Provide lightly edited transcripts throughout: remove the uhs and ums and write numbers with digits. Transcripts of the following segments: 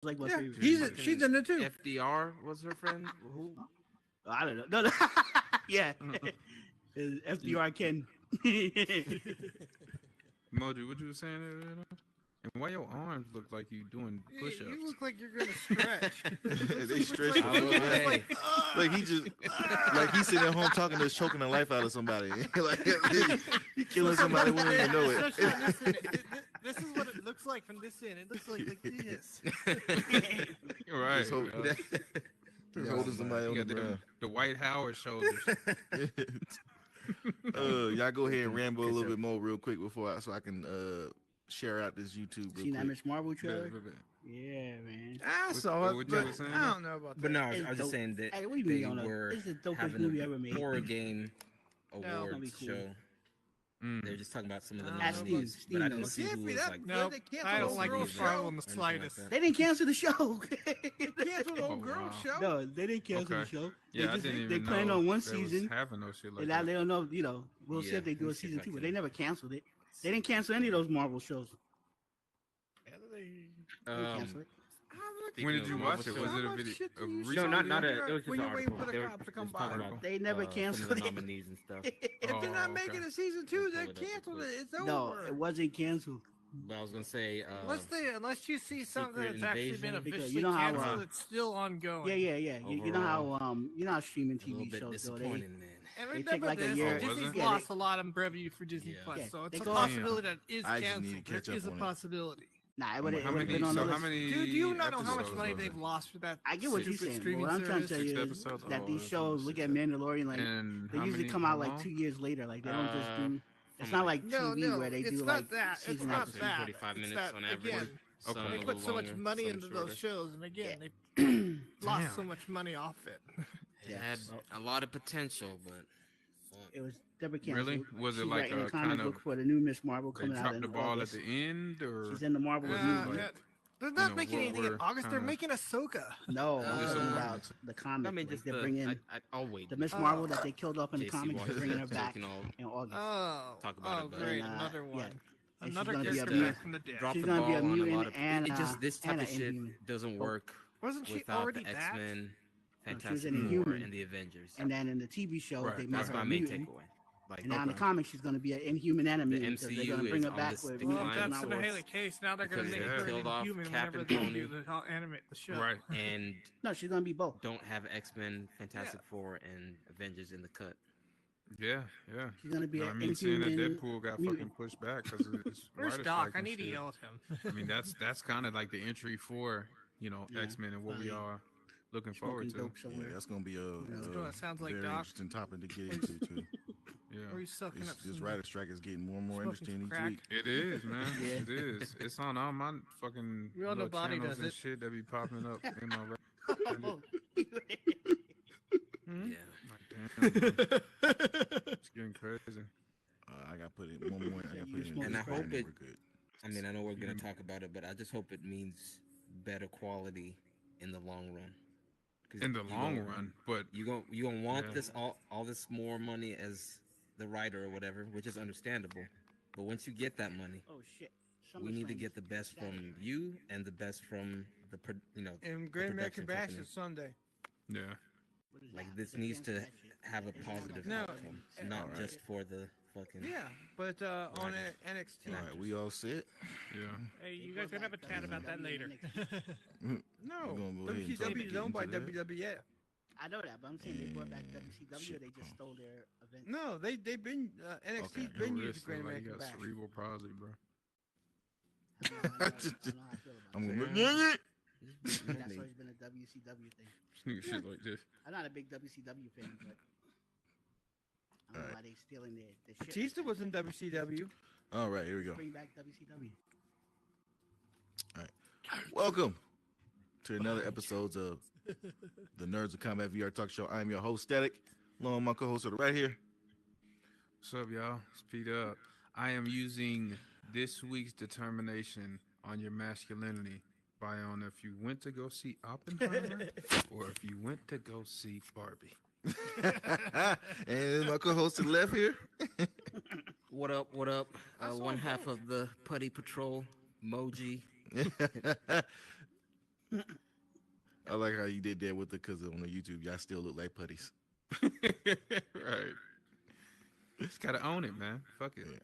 like my Yeah, favorite. she's in it too. FDR was her friend. Who? I don't know. No, no. Yeah. FDR Ken. Moji, what you was saying earlier? And why your arms look like you doing push-ups? You look like you're gonna stretch. They stretch the Okay. fuck, man. Like he just like he's sitting at home talking to choking the life out of somebody. Like he killing somebody, wouldn't even know it. This is what it looks like from this end. It looks like this. Right. Just holding somebody on You the got ground. the White Howard shoulders. Y'all go ahead and ramble a little bit more real quick before so I can share out this YouTube real Seen that quick. Miss Marvel trailer? Yeah, man. I saw it, what you but was saying? I don't know about that. But no, It's I was just dope. saying that Hey, what do you mean they you don't know? were It's the dopest having movie a ever made. horror game No. awards That'd be cool. show. Mm. They were just talking about some of the Ask nominees, Steve. but I Steve didn't knows. see who was like. No, I don't like Girls this Marvel in the anything slightest. like that. They didn't cancel the show. Cancel the Oh, old girl wow. show. No, they didn't cancel Okay. the show. Yeah, I they didn't even they planned know on one they was season, having no shit like and now that. they don't know. You know, we'll see Yeah, if they do a let's see if season I 2. But can- they never canceled it. They didn't cancel any of those Marvel shows. They didn't cancel it. When did you watch it? Was it a video? A No, recent not video? it was just When an you're waiting article. for the They were cops to just come talking by. about They never some of canceled the it. nominees and stuff. If they're not Oh, making okay. a season 2, they Pull it up real cancel quick. it. It's over. No, it wasn't canceled. But I was gonna say, Unless you see something Secret that's actually been Invasion? Because officially you know how, canceled, it's still ongoing. Yeah. You know how streaming a little TV bit shows go. disappointing, man. And They take remember like a this, year- Oh, was Disney's it? lost a lot of revenue for Disney Yeah. Plus, Yeah, so it's they a go- possibility that it is I just need canceled. to catch There up is a on it. possibility. Nah, it would How have many- been on so the how list. many Dude, do you not know how much episodes money was it? they've lost for that I get what you're stupid saying. But streaming what I'm trying to service? tell you 6 is episodes? that Oh, these it's shows, look at Mandalorian, like And they how usually many- come how out like long? 2 years later. Like they don't just do. It's Oh not my like No, TV no, where they it's do not like that. It's season not episodes. that. 45 It's minutes that, on average. again, Some Okay. a they little put so much longer, money some into shorter. those shows, and again, Yeah. they lost Damn. so much money off it. It had a lot of potential, but It was never canceled. Really? Was it She's like writing a a comic kind book of for the new Miss Marvel they coming out dropped in the ball August. at the end, or She's in the Marvel was it movie. like- They're not know, making what anything in were August. They're kinda- making Ahsoka. No, I'm Just talking a- about the comic. I mean, like, just they're the. bringing I'll wait. the Miss Oh. Marvel that they killed off in the JC comics. They're watches bringing her it, so back we can all in August. Oh, talk about it, but- great, And, another yeah. one. And she's Another gonna be a character mutant. back from the dead. drop She's the gonna be a ball on a mutant lot of. and, It just this type and of a shit Inhuman. doesn't work Wasn't she without already the that? X-Men, she was Fantastic an Four, Inhuman. and the Avengers. And then in the TV show, Right, they made That's her my a main mutant. takeaway. Like, And now in the Okay. comics, she's gonna be an Inhuman and a The mutant. 'Cause they're MCU gonna bring is her on back this with decline. Well, if mutants that's and the not Haley worse. case, now they're going to Because make they her killed off inhuman Cap whenever and they Tony. do the animate the show. right? and No, she's gonna be both. don't have X-Men, Fantastic Four, and Avengers in the cut. Yeah. She's gonna be I an mean, seeing that Inhuman. Deadpool got mutant. fucking pushed back because it's Where's writer Doc? strike I and need to shit. yell at him. I mean, that's kind of like the entry for Yeah. X-Men and what we Probably are looking forward Smoking to. dope Yeah, somewhere. that's gonna be a Sounds like very Doc. interesting topic to get into too. Yeah, Or he's sucking up This some writer strike is getting more and more smoking interesting some each crack. week. it is, man. Yeah. It is. It's on all my fucking We all know little Bonnie channels does and it. shit that be popping up in my. Oh, Hmm? Yeah. Like, damn, man, it's getting crazy. I got put in one more. I got put in. And I this one, hope and it- we're good. I mean, I know we're gonna talk about it, but I just hope it means better quality in the long run. 'Cause In the you long gonna- run, but you gonna want Yeah. this all this more money as the writer or whatever, which is understandable. But once you get that money, oh shit! we need to SummerSlam get the best Saturday. from you and the best from the And Great American production Bash company. is Sunday. yeah, What is like that? this What needs dance to is that shit? have a positive No, outcome, not alright. just for the fucking. Yeah, but on Right. NXT. All right, we all set. yeah. Hey, They you brought guys gonna have a back chat about that WCW later. and No, We're gonna go ahead and WCW is get owned by into that. WWF. I know that, but I'm saying they brought back WCW. Shit. They just stole their event. No, they've been NXT's Okay. been Your used wrist Great look like American you got Bash. cerebral palsy, bro. I don't know how I feel about I'm it. gonna. Yeah. That's always been a WCW thing. Shit like this. I'm not a big WCW fan, but I don't know why they stealing their shit. Batista was in WCW. All right, here we go. Bring back WCW. Welcome to another episode of the Nerds of Combat VR Talk Show. I'm your host, Static. Along with my co-host to the right here. What's up, y'all? Speed up. I am using this week's determination on your masculinity by on if you went to go see Oppenheimer or if you went to go see Barbie. And my co-host to the left here. What up? What up? I saw One half both. of the Putty Patrol, Moji. I like how you did that with the because on the YouTube, y'all still look like putties. Right. Just gotta own it, man. Fuck it. Yeah.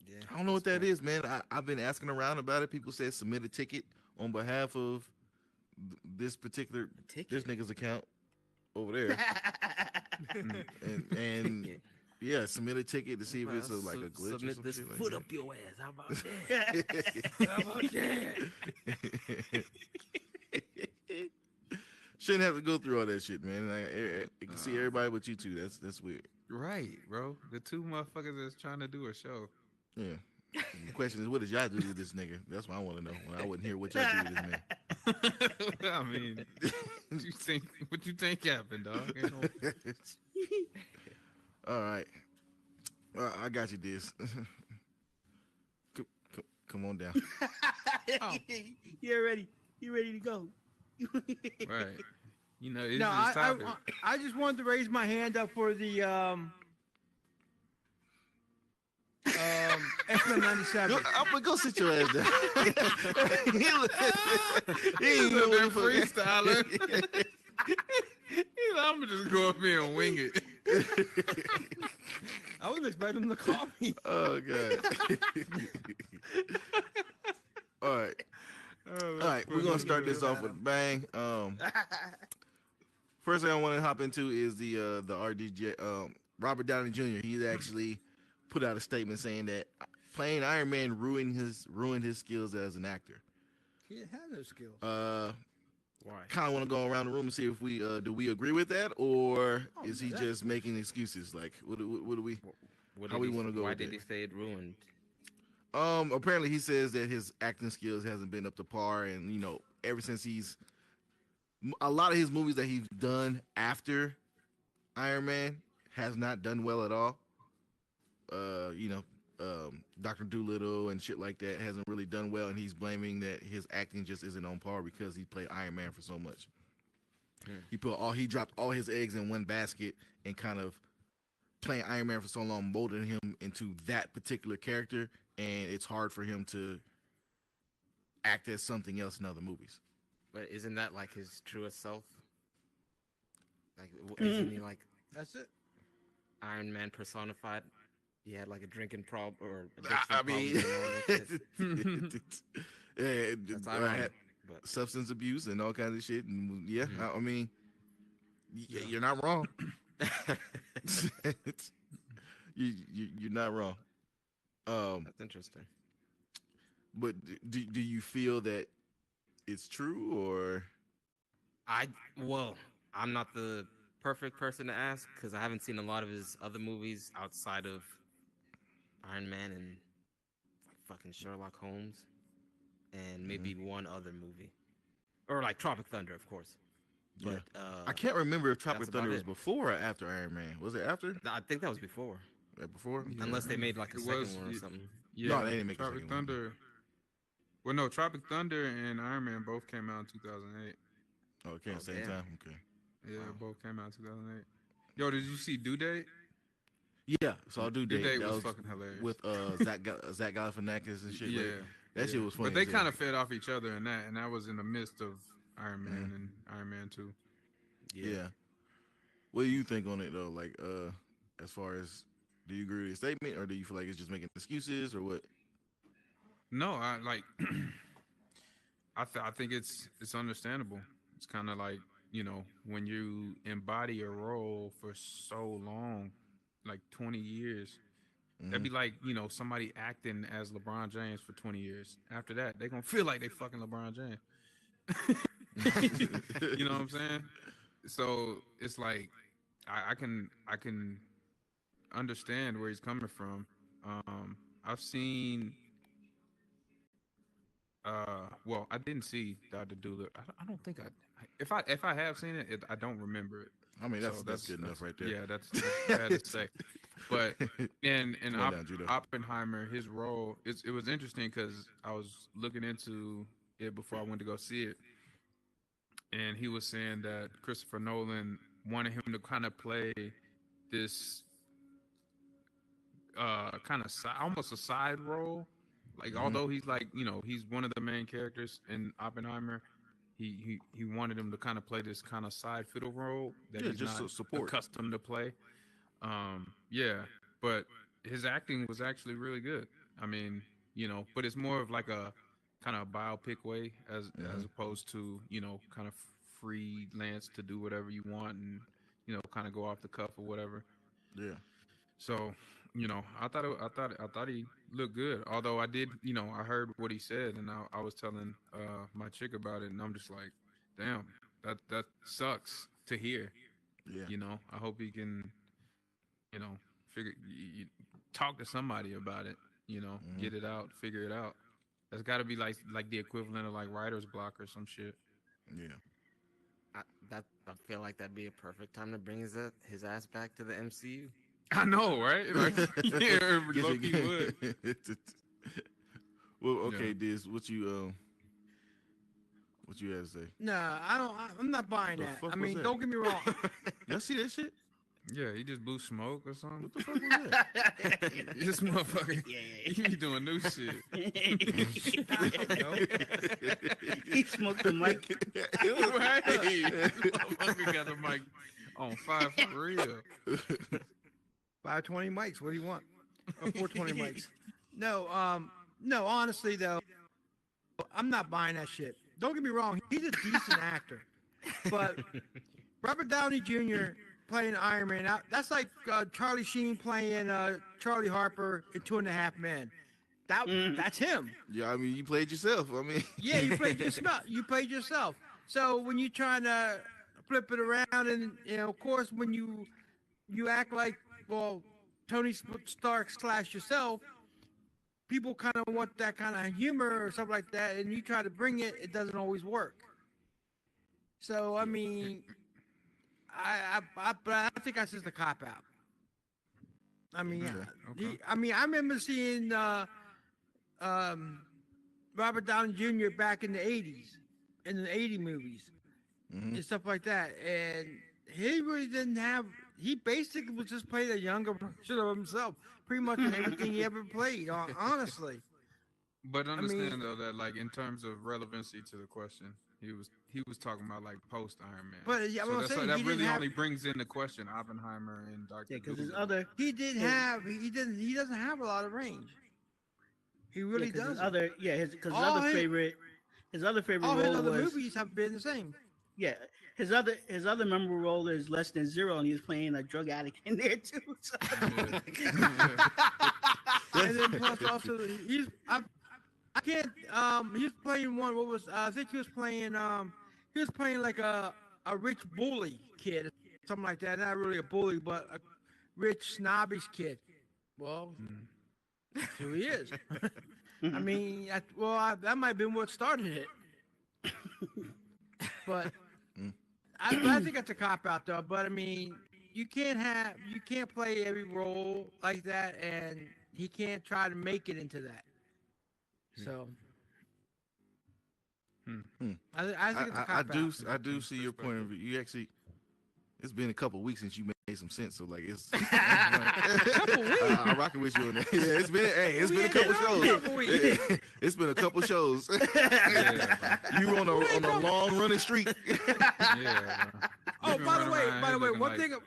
Yeah, I don't know what that that's is, man. I've been asking around about it. People said submit a ticket on behalf of this particular ticket. this nigga's account over there, and Ticket. yeah, submit a ticket to see if it's like a glitch or Submit some this shit like foot that. up your ass. How about that? How about that? Shouldn't have to go through all that shit, man. I can see everybody but you two. That's weird. Right, bro. The two motherfuckers that's trying to do a show. Yeah. The question is, what did y'all do to this nigga? That's what I want to know. When I wouldn't hear what y'all do to this man. I mean, what you think happened, dog? Ain't no- All right. I got you, this. Come on down. Oh. You're ready. You ready to go? Right. You know, it's No, this topic. I just wanted to raise my hand up for the X-Men 97. I'm gonna go sit your ass down. he He's ain't up there know what the fuck- freestyling. He's like, I'm gonna just go up here and wing it. I wasn't expecting him to call me. Oh god. All right. Oh, All right, we're gonna start this off with a bang. First thing I want to hop into is the RDJ Robert Downey Jr. He's actually put out a statement saying that playing Iron Man ruined his skills as an actor. He didn't have no skills. Why? Kind of want to go around the room and see if we do we agree with that, or is he just making excuses? Like, what do we? What How did we he- wanna go Why with did that? he say it ruined? Apparently he says that his acting skills hasn't been up to par, and you know, ever since a lot of his movies that he's done after Iron Man has not done well at all. You know, Doctor Dolittle and shit like that hasn't really done well, and he's blaming that his acting just isn't on par because he played Iron Man for so much. He dropped all his eggs in one basket, and kind of playing Iron Man for so long molded him into that particular character, and it's hard for him to act as something else in other movies. But isn't that like his truest self? Like, isn't he like That's it. Iron Man personified? He had like a drinking problem or I addiction mean, problem and all that shit. yeah, That's I ironic. had But substance abuse and all kinds of shit, and yeah, Mhm. I mean, you're not wrong. You're not wrong. that's interesting. But do you feel that it's true, or I'm not the perfect person to ask because I haven't seen a lot of his other movies outside of Iron Man and like fucking Sherlock Holmes and maybe one other movie, or like Tropic Thunder, of course. But I can't remember if Tropic that's about Thunder was it. before or after Iron Man. Was it after? I think that was before, Before? Yeah. unless they made like a It second was- one or yeah. something. Yeah, No, they didn't make a Tropic second one. Thunder. Well, no, Tropic Thunder and Iron Man both came out in 2008. Oh, it came at the same damn. time. Okay. Yeah, Wow. both came out in 2008. Yo, did you see Due Date? Yeah, so I'll do Due that. Date That was was fucking hilarious. with Zach Galifianakis and shit. yeah, Like, that shit was funny. But they as hell. kind of fed off each other in that, and that was in the midst of Iron Man and Iron Man 2. Yeah. What do you think on it though? Like, as far as, do you agree with the statement, or do you feel like it's just making excuses, or what? No, I like. I think it's understandable. It's kind of like, you know, when you embody a role for so long, like 20 years. That'd be like, you know, somebody acting as LeBron James for 20 years. After that, they're gonna feel like they fucking LeBron James. You know what I'm saying? So it's like I can understand where he's coming from. I've seen well, I didn't see Dr. Doolittle. I don't think if I have seen it, I don't remember it. I mean, that's So that's good enough right there. Yeah, that's bad to say. But in Come on down, Judo. Oppenheimer, his role, it was interesting because I was looking into it before I went to go see it, and he was saying that Christopher Nolan wanted him to kind of play this kind of almost a side role. Like, although he's like, you know, he's one of the main characters in Oppenheimer, he wanted him to kind of play this kind of side fiddle role that Yeah, he's just not support. accustomed to play. Yeah, but his acting was actually really good. I mean, but it's more of like a kind of biopic way as opposed to kind of freelance to do whatever you want and kind of go off the cuff or whatever. Yeah. So, I thought he looked good. Although I did, I heard what he said, and I was telling my chick about it, and I'm just like, damn, that sucks to hear. Yeah. I hope he can, talk to somebody about it. Get it out, figure it out. That's got to be like the equivalent of like writer's block or some shit. Yeah. I feel like that'd be a perfect time to bring his ass back to the MCU. I know, right? Like, yeah, Guess low-key it- would. Well, okay, Yeah. Diz, what you had to say? Nah, I'm not buying The that. fuck I was mean, that? don't get me wrong. Y'all see that shit? Yeah, he just blew smoke or something. What the fuck was that? This motherfucker, Yeah, he be doing new shit. He smoked the mic. Right. This motherfucker got the mic on fire for real. 520 mics. What do you want? Or 420 mics? No. Honestly though, I'm not buying that shit. Don't get me wrong. He's a decent actor, but Robert Downey Jr. playing Iron Man, that's like Charlie Sheen playing Charlie Harper in 2.5 Men. That's him. Yeah, I mean, you played yourself. I mean, Yeah, you played yourself. You played yourself. So when you're trying to flip it around, and of course, when you act like Tony Stark / yourself, people kind of want that kind of humor or something like that, and you try to bring it, it doesn't always work. So I mean, but I think that's just a cop out. I mean, Okay. I remember seeing Robert Downey Jr. back in the 80s, in the 80 movies and stuff like that, and he really didn't have. He basically was just playing a younger version of himself, pretty much in everything he ever played. Honestly, But understand though that like in terms of relevancy to the question, he was talking about like post Iron Man. But, yeah, so I'm that's saying that he really didn't have- only brings in the question Oppenheimer and Doctor. Yeah, because his other he didn't have. He doesn't have a lot of range. He really his doesn't. other his All other his- favorite All his role other was movies have been the same. yeah his other memorable role is Less Than Zero, and he was playing a drug addict in there too. So. And then plus also I can't he's playing one. What was I think he was playing like a rich bully kid, something like that. Not really a bully, but a rich snobbish kid. Well, that's who he is. I mean, that might have been what started it. But I think that's a cop out though. But I mean, you can't play every role like that, and he can't try to make it into that. So I think it's a cop out. I do see your point of view. You actually, it's been a couple weeks since you made some sense. So like, it's I'm rocking with you on that. Yeah, it's been a couple shows. It's been a couple shows. You were on a long running streak. Yeah. Oh, by the way,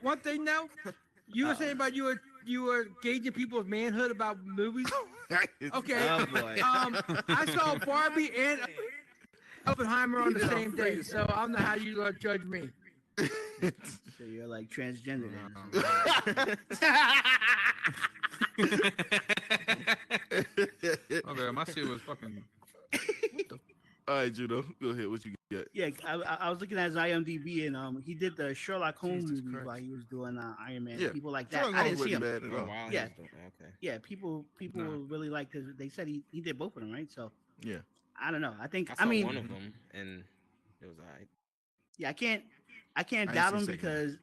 one thing now, you were saying about you were gauging people's manhood about movies. Okay. Oh boy. I saw Barbie and Oppenheimer on the same day, so I don't know how you judge me. So you're like transgender then. Okay, my shit was fucking. All right, Judo, go ahead. What you got? Yeah, I was looking at his IMDb, and he did the Sherlock Holmes Jesus movie Christ. while he was doing Iron Man. Yeah. People like that. Sherlock I Holmes didn't see him. wasn't bad at all. Wow, Yeah. Okay. Yeah, people Nah. really liked his. They said he did both of them, right? So Yeah. I don't know. I think I saw mean one of them, and it was alright. yeah, I can't ain't doubt seen him second because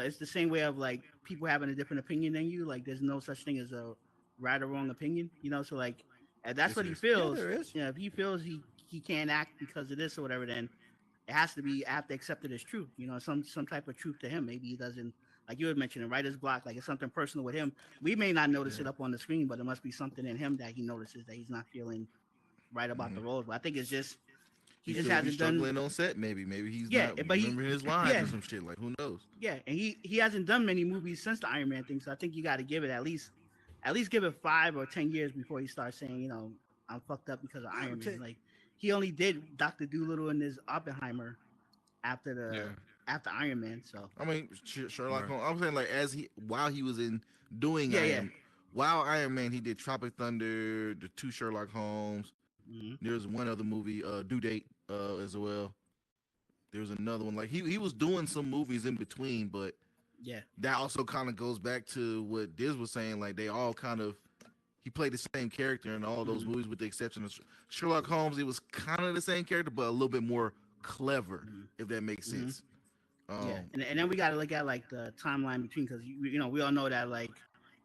it's the same way of like people having a different opinion than you. Like there's no such thing as a right or wrong opinion, so like if that's Yes, what it he is. feels. Yeah, there is. If he feels he can't act because of this or whatever, then it has to be. I have to accept it as true. Some type of truth to him. Maybe he doesn't, like you had mentioned, writer's block. Like it's something personal with him. We may not notice it up on the screen, but it must be something in him that he notices that he's not feeling right about the roles. But I think it's just he just could be hasn't done. struggling on set. Maybe he's Yeah, not but he- remembering his lines yeah. or some shit. Like who knows? Yeah, and he hasn't done many movies since the Iron Man thing. So I think you got to give it at least give it 5 or 10 years before he starts saying, I'm fucked up because of Iron Man. Like he only did Doctor Doolittle and his Oppenheimer after after Iron Man. So I mean, Sherlock Right. Holmes. I'm saying like while he was in doing while Iron Man, he did Tropic Thunder, the 2 Sherlock Holmes. mhm. There's one other movie, Due Date, as well. There's another one. Like he was doing some movies in between, but yeah, that also kind of goes back to what Diz was saying. Like they all kind of he played the same character in all those movies, with the exception of Sherlock Holmes. It was kind of the same character, but a little bit more clever, if that makes sense. yeah. And then we got to look at like the timeline between, because we all know that like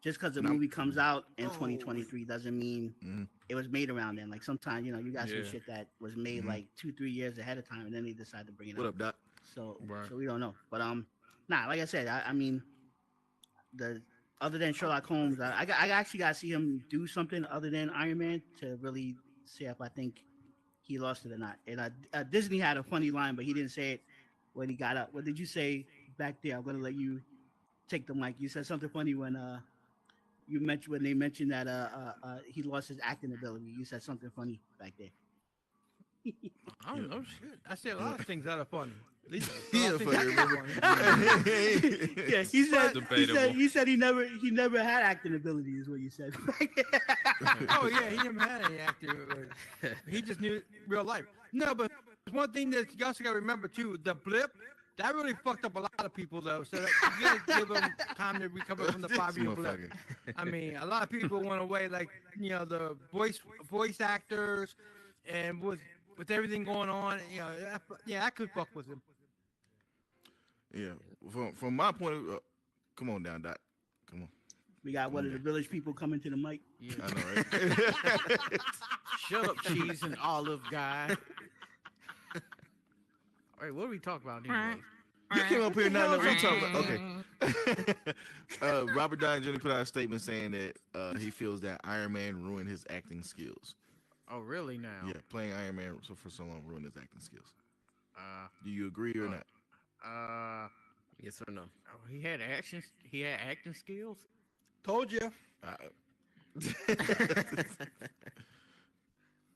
just because the movie comes out in 2023 doesn't mean it was made around then. Like sometimes you got some Yeah. shit that was made like 2-3 years ahead of time, and then they decide to bring it What out. up, Doc? So Right. so we don't know. But nah, like I said, I mean, the other than Sherlock Holmes, I actually got to see him do something other than Iron Man to really see if I think he lost it or not. And Disney had a funny line, but he didn't say it when he got up. What did you say back there? I'm gonna let you take the mic. You said something funny when they mentioned that he lost his acting ability. You said something funny back there. I don't know shit. I said a lot of things that are funny. At least He a lot a of funny, things that are remember? funny. Yeah, Debatable. he said he never had acting ability, is what you said. Oh yeah, he never had any acting. He just knew real life. No, but there's one thing that you also got to remember too: the blip. That really fucked up a lot of people though. So that, you gotta give them time to recover from the This 5-year blip. motherfucker. I mean, a lot of people went away, like the voice actors, and with everything going on, I could fuck with him. Yeah, from my point of view, come on down, Doc. Come on. We got one of the village people coming to the mic. I know, right? Shut up, cheese and olive guy. All right, what are we talking about anyway? You came up here not knowing what I'm talking about. Okay. Robert Downey Jr. put out a statement saying that he feels that Iron Man ruined his acting skills. Oh, really now? Yeah, playing Iron Man for so long ruined his acting skills. Uh, Do you agree or not? Yes or no? oh, he had action. He had acting skills. Told you.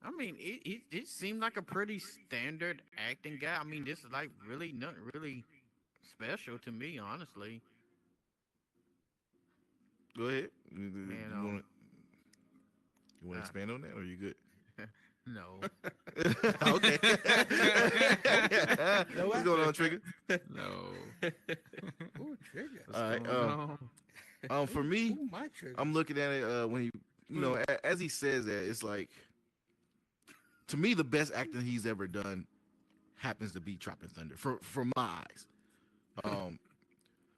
I mean, it seemed like a pretty standard acting guy. I mean, this is like really nothing really special to me, honestly. Go ahead. You Man, want to expand on that, or are you good? No, Okay. What's going on, Trigger? No. Ooh, trigger. All right. No. For me, Ooh, my trigger. I'm looking at it when he, as he says that, it's like, to me, the best acting he's ever done happens to be Tropic Thunder for my eyes.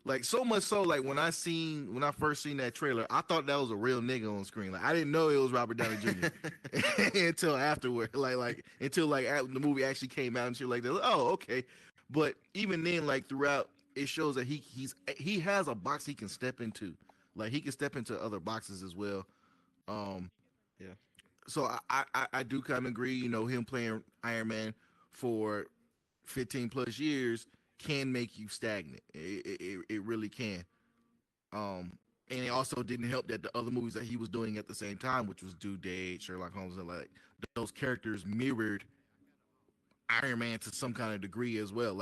Like so much so, like when I first seen that trailer, I thought that was a real nigga on screen. Like I didn't know it was Robert Downey Jr. until afterward, until the movie actually came out and shit like that. Oh, okay. But even then, like throughout, it shows that he has a box he can step into. Like he can step into other boxes as well. Yeah. So I do kind of agree. Him playing Iron Man for 15 plus years can make you stagnant. It really can. And it also didn't help that the other movies that he was doing at the same time, which was Due Date, Sherlock Holmes, and like those characters mirrored Iron Man to some kind of degree as well,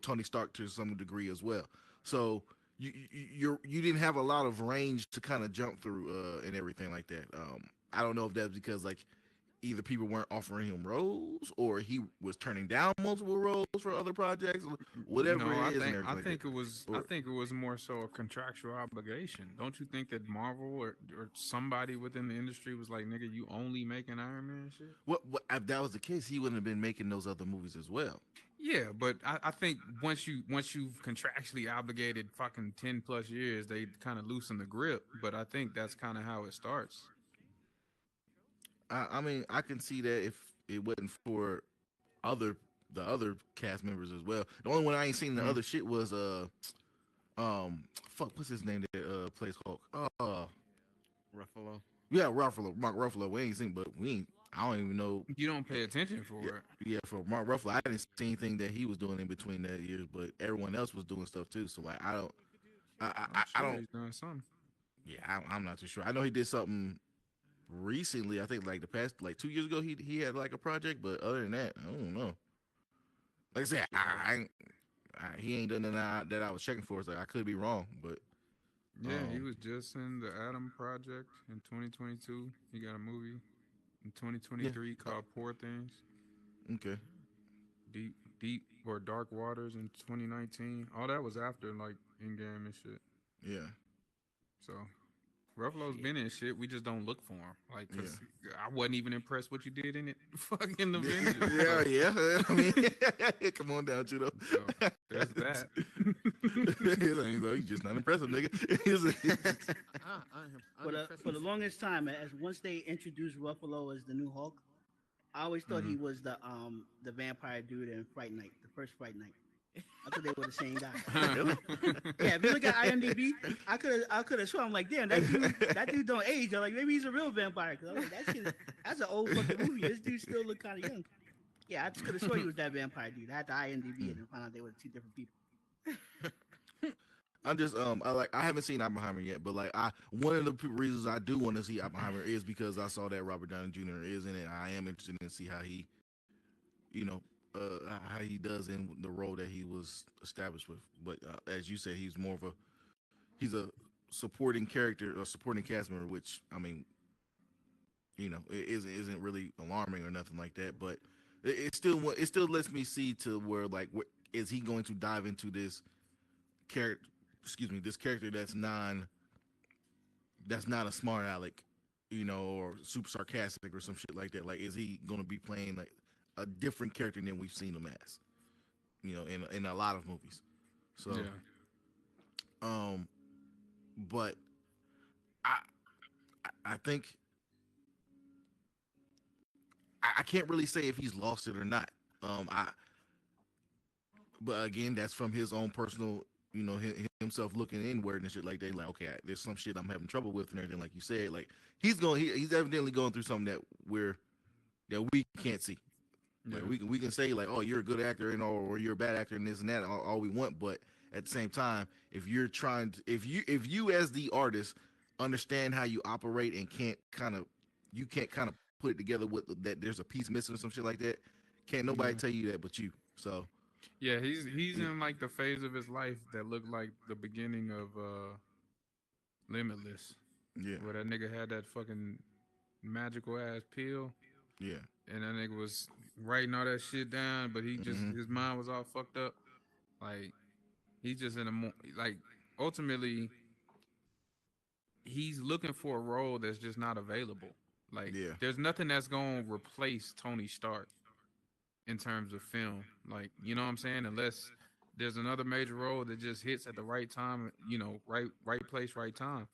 Tony Stark to some degree as well. So you didn't have a lot of range to kind of jump through and everything like that. I don't know if that's because like either people weren't offering him roles or he was turning down multiple roles for other projects, whatever No, it is. I think it was more so a contractual obligation. Don't you think that Marvel or somebody within the industry was like, nigga, you only making Iron Man shit? What if that was the case, he wouldn't have been making those other movies as well. Yeah, but I think once you've contractually obligated fucking 10 plus years, they kind of loosen the grip. But I think that's kind of how it starts. I mean, I can see that if it wasn't for the other cast members as well. The only one I ain't seen the other shit was what's his name that plays Hulk? Ruffalo. Yeah, Ruffalo, Mark Ruffalo. We ain't seen, but I don't even know. You don't pay attention for it. Yeah, for Mark Ruffalo, I didn't see anything that he was doing in between that years, but everyone else was doing stuff too. So like, I don't. I I'm sure don't. he's doing something. Yeah, I'm not too sure. I know he did something recently. I think like the past like 2 years ago, he had like a project, but other than that, I don't know. Like I said, he ain't done nothing that I was checking for. So I could be wrong, but Yeah, he was just in the Adam Project in 2022. He got a movie in 2023 called Poor Things. okay. Deep or Dark Waters in 2019. All that was after like Endgame and shit. Yeah. So Ruffalo's been in shit. We just don't look for him. Like, 'cause I wasn't even impressed what you did in it. Fucking Avengers. Yeah. I mean, come on down, Chudo. So there's that. He's just not impressive, nigga. For the longest time, as once they introduced Ruffalo as the new Hulk, I always thought he was the vampire dude in Fright Night, the first Fright Night. I thought they were the same guy. Yeah, if you look at IMDb, I could have sworn, I'm like, damn, that dude don't age. I'm like, maybe he's a real vampire. Cause I'm like, that's an old fucking movie. This dude still look kind of young. Yeah, I just could have sworn he was that vampire dude. I had the IMDb and found out they were two different people. I'm just I haven't seen Oppenheimer yet, but like one of the reasons I do want to see Oppenheimer is because I saw that Robert Downey Jr. is in it. I am interested in see how he, how he does in the role that he was established with. But as you said, he's more of he's a supporting character, a supporting cast member, which I mean, it isn't really alarming or nothing like that. But it still lets me see to where like is he going to dive into this character? This character that's not a smart aleck, or super sarcastic or some shit like that. Like, is he going to be playing like a different character than we've seen him as, in a lot of movies? So, yeah. But I think I can't really say if he's lost it or not. But again, that's from his own personal. Himself looking inward and shit like that. Like, okay, there's some shit I'm having trouble with and everything. Like you said, like he's evidently going through something that we can't see. Like we can say like, oh, you're a good actor and or you're a bad actor and this and that all we want, but at the same time, if you're trying to, if you as the artist understand how you operate and can't kind of put it together with that there's a piece missing or some shit like that, can't nobody tell you that but you. So. Yeah, he's in like the phase of his life that looked like the beginning of Limitless. Yeah. Where that nigga had that fucking magical ass pill. Yeah. And that nigga was writing all that shit down, but he just his mind was all fucked up. Like he's just in like ultimately he's looking for a role that's just not available. Like there's nothing that's gonna replace Tony Stark in terms of film, like, you know what I'm saying? Unless there's another major role that just hits at the right time, right place, right time.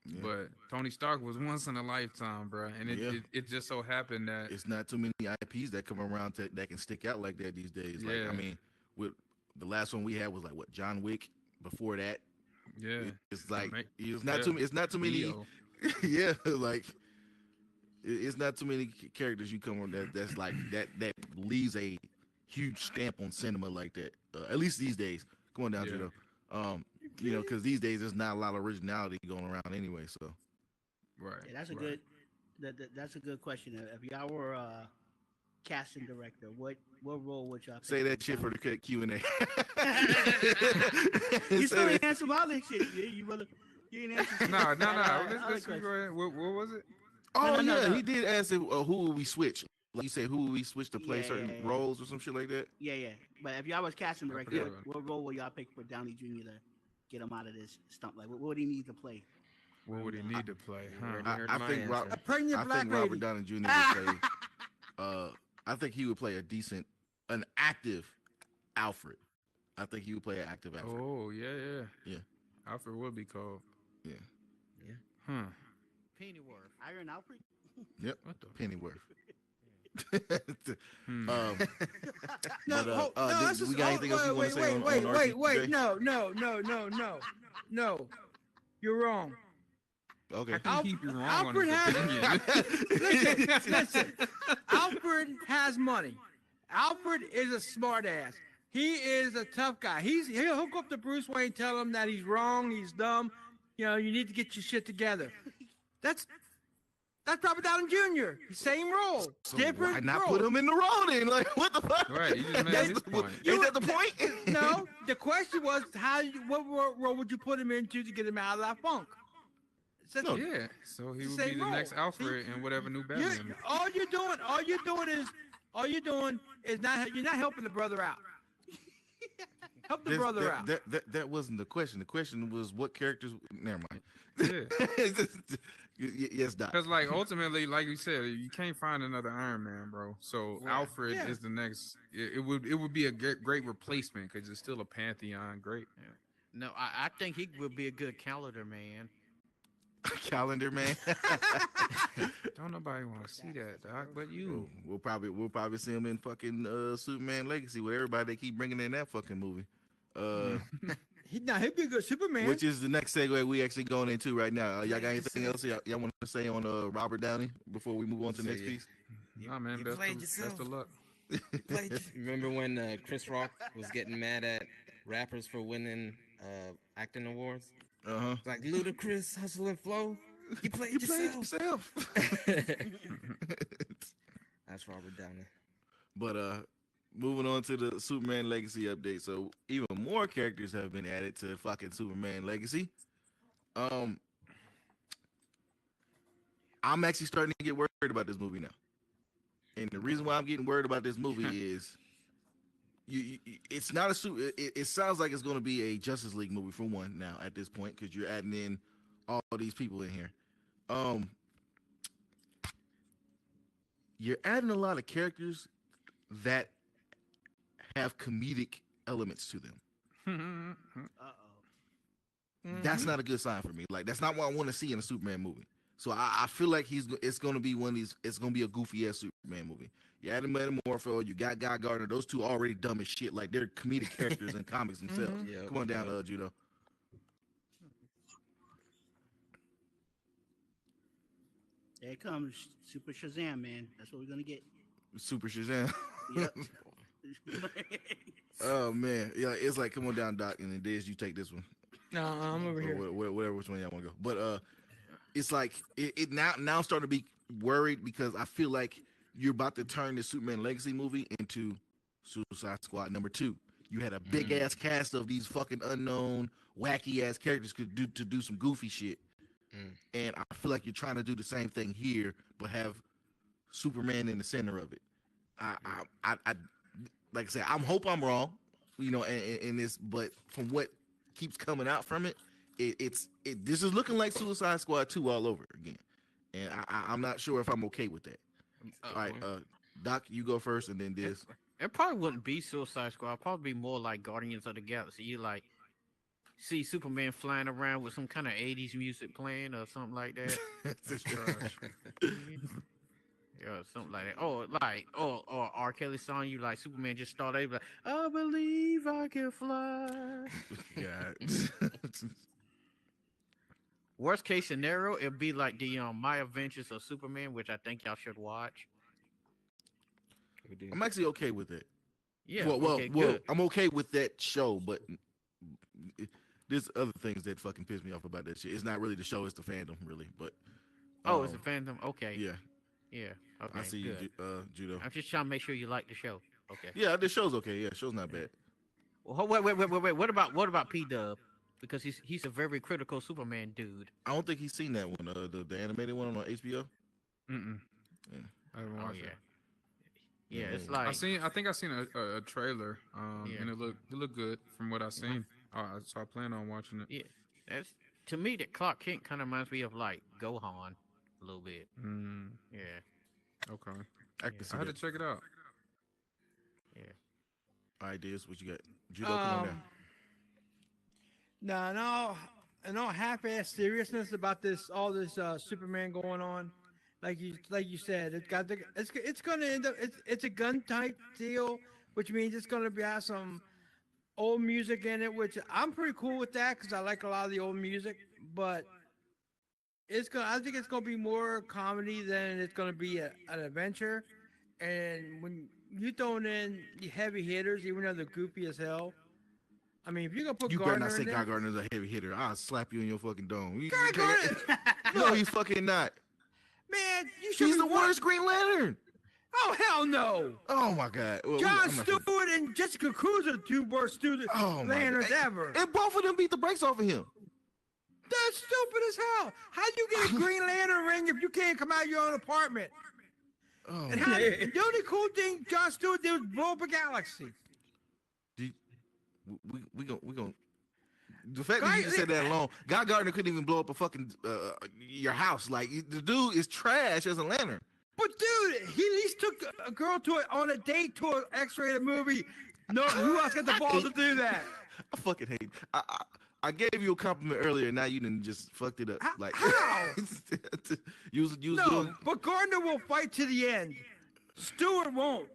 Yeah. But Tony Stark was once in a lifetime, bro, and it just so happened that it's not too many IPs that come around that can stick out like that these days. Yeah. Like, I mean, with the last one we had was like what, John Wick. Before that, it's like it's not too many. Yeah, like. It's not too many characters you come on that's like that leaves a huge stamp on cinema like that. At least these days. Come on down, Judo. Because these days there's not a lot of originality going around anyway. So, right. Yeah, that's a good question. If y'all were a casting director, what role would y'all say that shit for the Q&A? You still ain't answer all that shit. You ain't answer. No. Let's go ahead. What was it? Oh, no. He did ask who would we switch. Like you said, who would we switch to play certain roles or some shit like that? Yeah. But if y'all was casting director, what role would y'all pick for Downey Jr. to get him out of this stump? Like, what would he need to play? What would he need to play? I think Robert Downey Jr. would play. I think he would play an active Alfred. I think he would play an active Alfred. Oh yeah. Alfred would be cold. Yeah. Pennyworth. Iron Alfred? Yep. What the Pennyworth. We got anything else you want to say on wait. No. You're wrong. Okay. How can Al- he keep you wrong Alfred on has- his opinion? Listen, Alfred has money. Alfred is a smart ass. He is a tough guy. He'll hook up to Bruce Wayne, tell him that he's wrong, he's dumb. You know, you need to get your shit together. That's Robert Downey Jr. Same role, So different why not role. put him in the role then? Like, what the fuck? Right, you just made That's his the- point. Ain't that the point? No, the question was what role would you put him into to get him out of that funk? It's No, Yeah, so he would Same be the role. next Alfred in whatever new You, Batman. all you're doing is you're not helping the brother out. Help the brother out. That wasn't the question. The question was what characters. Never mind. Yeah. Yes, Doc. Because like ultimately, like you said, you can't find another Iron Man, bro. So Right. Alfred Yeah. is the next. It would be a great replacement because it's still a pantheon. Great. No, I think he would be a good calendar man. Calendar man. Don't nobody want to see that, Doc. But you. We'll probably see him in fucking Superman Legacy with everybody they keep bringing in that fucking movie. He'd be a good Superman. Which is the next segue we actually going into right now. Y'all got anything else y'all want to say on Robert Downey before we move on to the next Say it. piece? Nah, man. you Best played of yourself. luck. Remember when Chris Rock was getting mad at rappers for winning acting awards? Uh-huh. It's like Ludacris, Hustle and Flow. You played You played yourself. yourself. That's Robert Downey. But moving on to the Superman Legacy update. So even more characters have been added to fucking Superman Legacy. I'm actually starting to get worried about this movie now. And the reason why I'm getting worried about this movie is it's not it sounds like it's going to be a Justice League movie for one now at this point because you're adding in all these people in here. You're adding a lot of characters that have comedic elements to them. Uh-oh. That's not a good sign for me. Like that's not what I want to see in a Superman movie. So I feel like it's going to be one of these. It's going to be a goofy ass Superman movie. You add Metamorpho, you got Guy Gardner. Those two already dumb as shit. Like they're comedic characters in comics themselves. Yep, Come on down, yep. Judo. There it comes Super Shazam, man. That's what we're gonna get. Super Shazam. Yep. Oh man, yeah. It's like come on down, Doc, and then Diz, you take this one. No, I'm over here. Or whatever which one y'all want to go. But it's like it now I'm starting to be worried because I feel like you're about to turn the Superman Legacy movie into Suicide Squad #2. You had a big ass cast of these fucking unknown, wacky ass characters to do some goofy shit, and I feel like you're trying to do the same thing here, but have Superman in the center of it. I like I said, I hope I'm wrong, you know, in this, but from what keeps coming out from it, this is looking like Suicide Squad 2 all over again, and I'm not sure if I'm okay with that. All right, Doc, you go first, and then Diz. It probably wouldn't be Suicide Squad. It'd probably be more like Guardians of the Galaxy. You like see Superman flying around with some kind of 80s music playing or something like that. That's trash. Yeah, something like that. Or R. Kelly song. You like Superman just started like, I believe I can fly. God. Worst case scenario, it'd be like the My Adventures of Superman, which I think y'all should watch. We do. I'm actually okay with it. Yeah. well, okay, good. I'm okay with that show, but there's other things that fucking piss me off about that shit. It's not really the show; it's the fandom, really. But Oh, it's a fandom. Okay. yeah. Yeah. Okay. I see good. you, Judo. I'm just trying to make sure you like the show. Okay. Yeah, the show's okay. Yeah, show's not bad. Well, wait. What about P Dub? Because he's a very critical Superman dude. I don't think he's seen that one, the animated one on HBO. Mm-mm. Yeah. I haven't Oh watched yeah. it. Yeah, it's Yeah. like I think I seen a trailer. Yeah. And it looked good from what I seen. So I plan on watching it. yeah. That's to me that Clark Kent kind of reminds me of like Gohan a little bit. Mm, Yeah. okay. I can see I had that. to check it out. Ideas? What you got? Judo, come on down. No, in all half-ass seriousness about all this Superman going on, like you said, it's gonna end up it's a gun type deal, which means it's gonna have some old music in it, which I'm pretty cool with that because I like a lot of the old music. But I think it's gonna be more comedy than it's gonna be an adventure. And when you throwing in the heavy hitters, even though they're goofy as hell, I mean, if you're gonna put You better Gardner not say in Guy there, Gardner's a heavy hitter. I'll slap you in your fucking dome. Guy Gardner, No, he's fucking not. man, you should He's be the worst Green Lantern. Oh hell no! Oh my god. Well, John I'm not gonna- Stewart and Jessica Cruz are the two worst student Oh my lanterns God. ever. And both of them beat the brakes off of him. That's stupid as hell. How do you get a Green Lantern ring if you can't come out of your own apartment? Oh, And how, the only cool thing John Stewart did was blow up a galaxy. we gonna. The fact that you just said that alone, Guy Gardner couldn't even blow up a fucking your house. Like the dude is trash as a lantern. But dude, he at least took a girl on a date to an X-rated movie. No, who else got the balls to do that? I fucking hate. I gave you a compliment earlier. Now you didn't just fucked it up. Like How? you was No, doing. but Gardner will fight to the end. Stewart won't.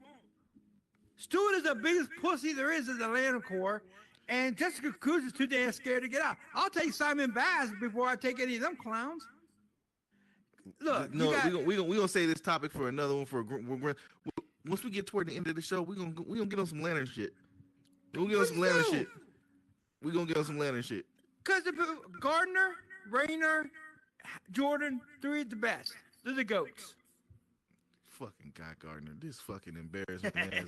Stewart is the biggest pussy there is in the Lantern Corps, and Jessica Cruz is too damn scared to get out. I'll take Simon Bass before I take any of them clowns. Look, No, you got, we gonna save this topic for another one. Once we get toward the end of the show, we gonna get on some lantern shit. We gonna get on some lantern Please do. shit. We gonna get on some lantern shit. because Gardner, Rayner, Jordan, three of the best. They're the goats. Fucking Guy Gardner, this fucking embarrassment. ass.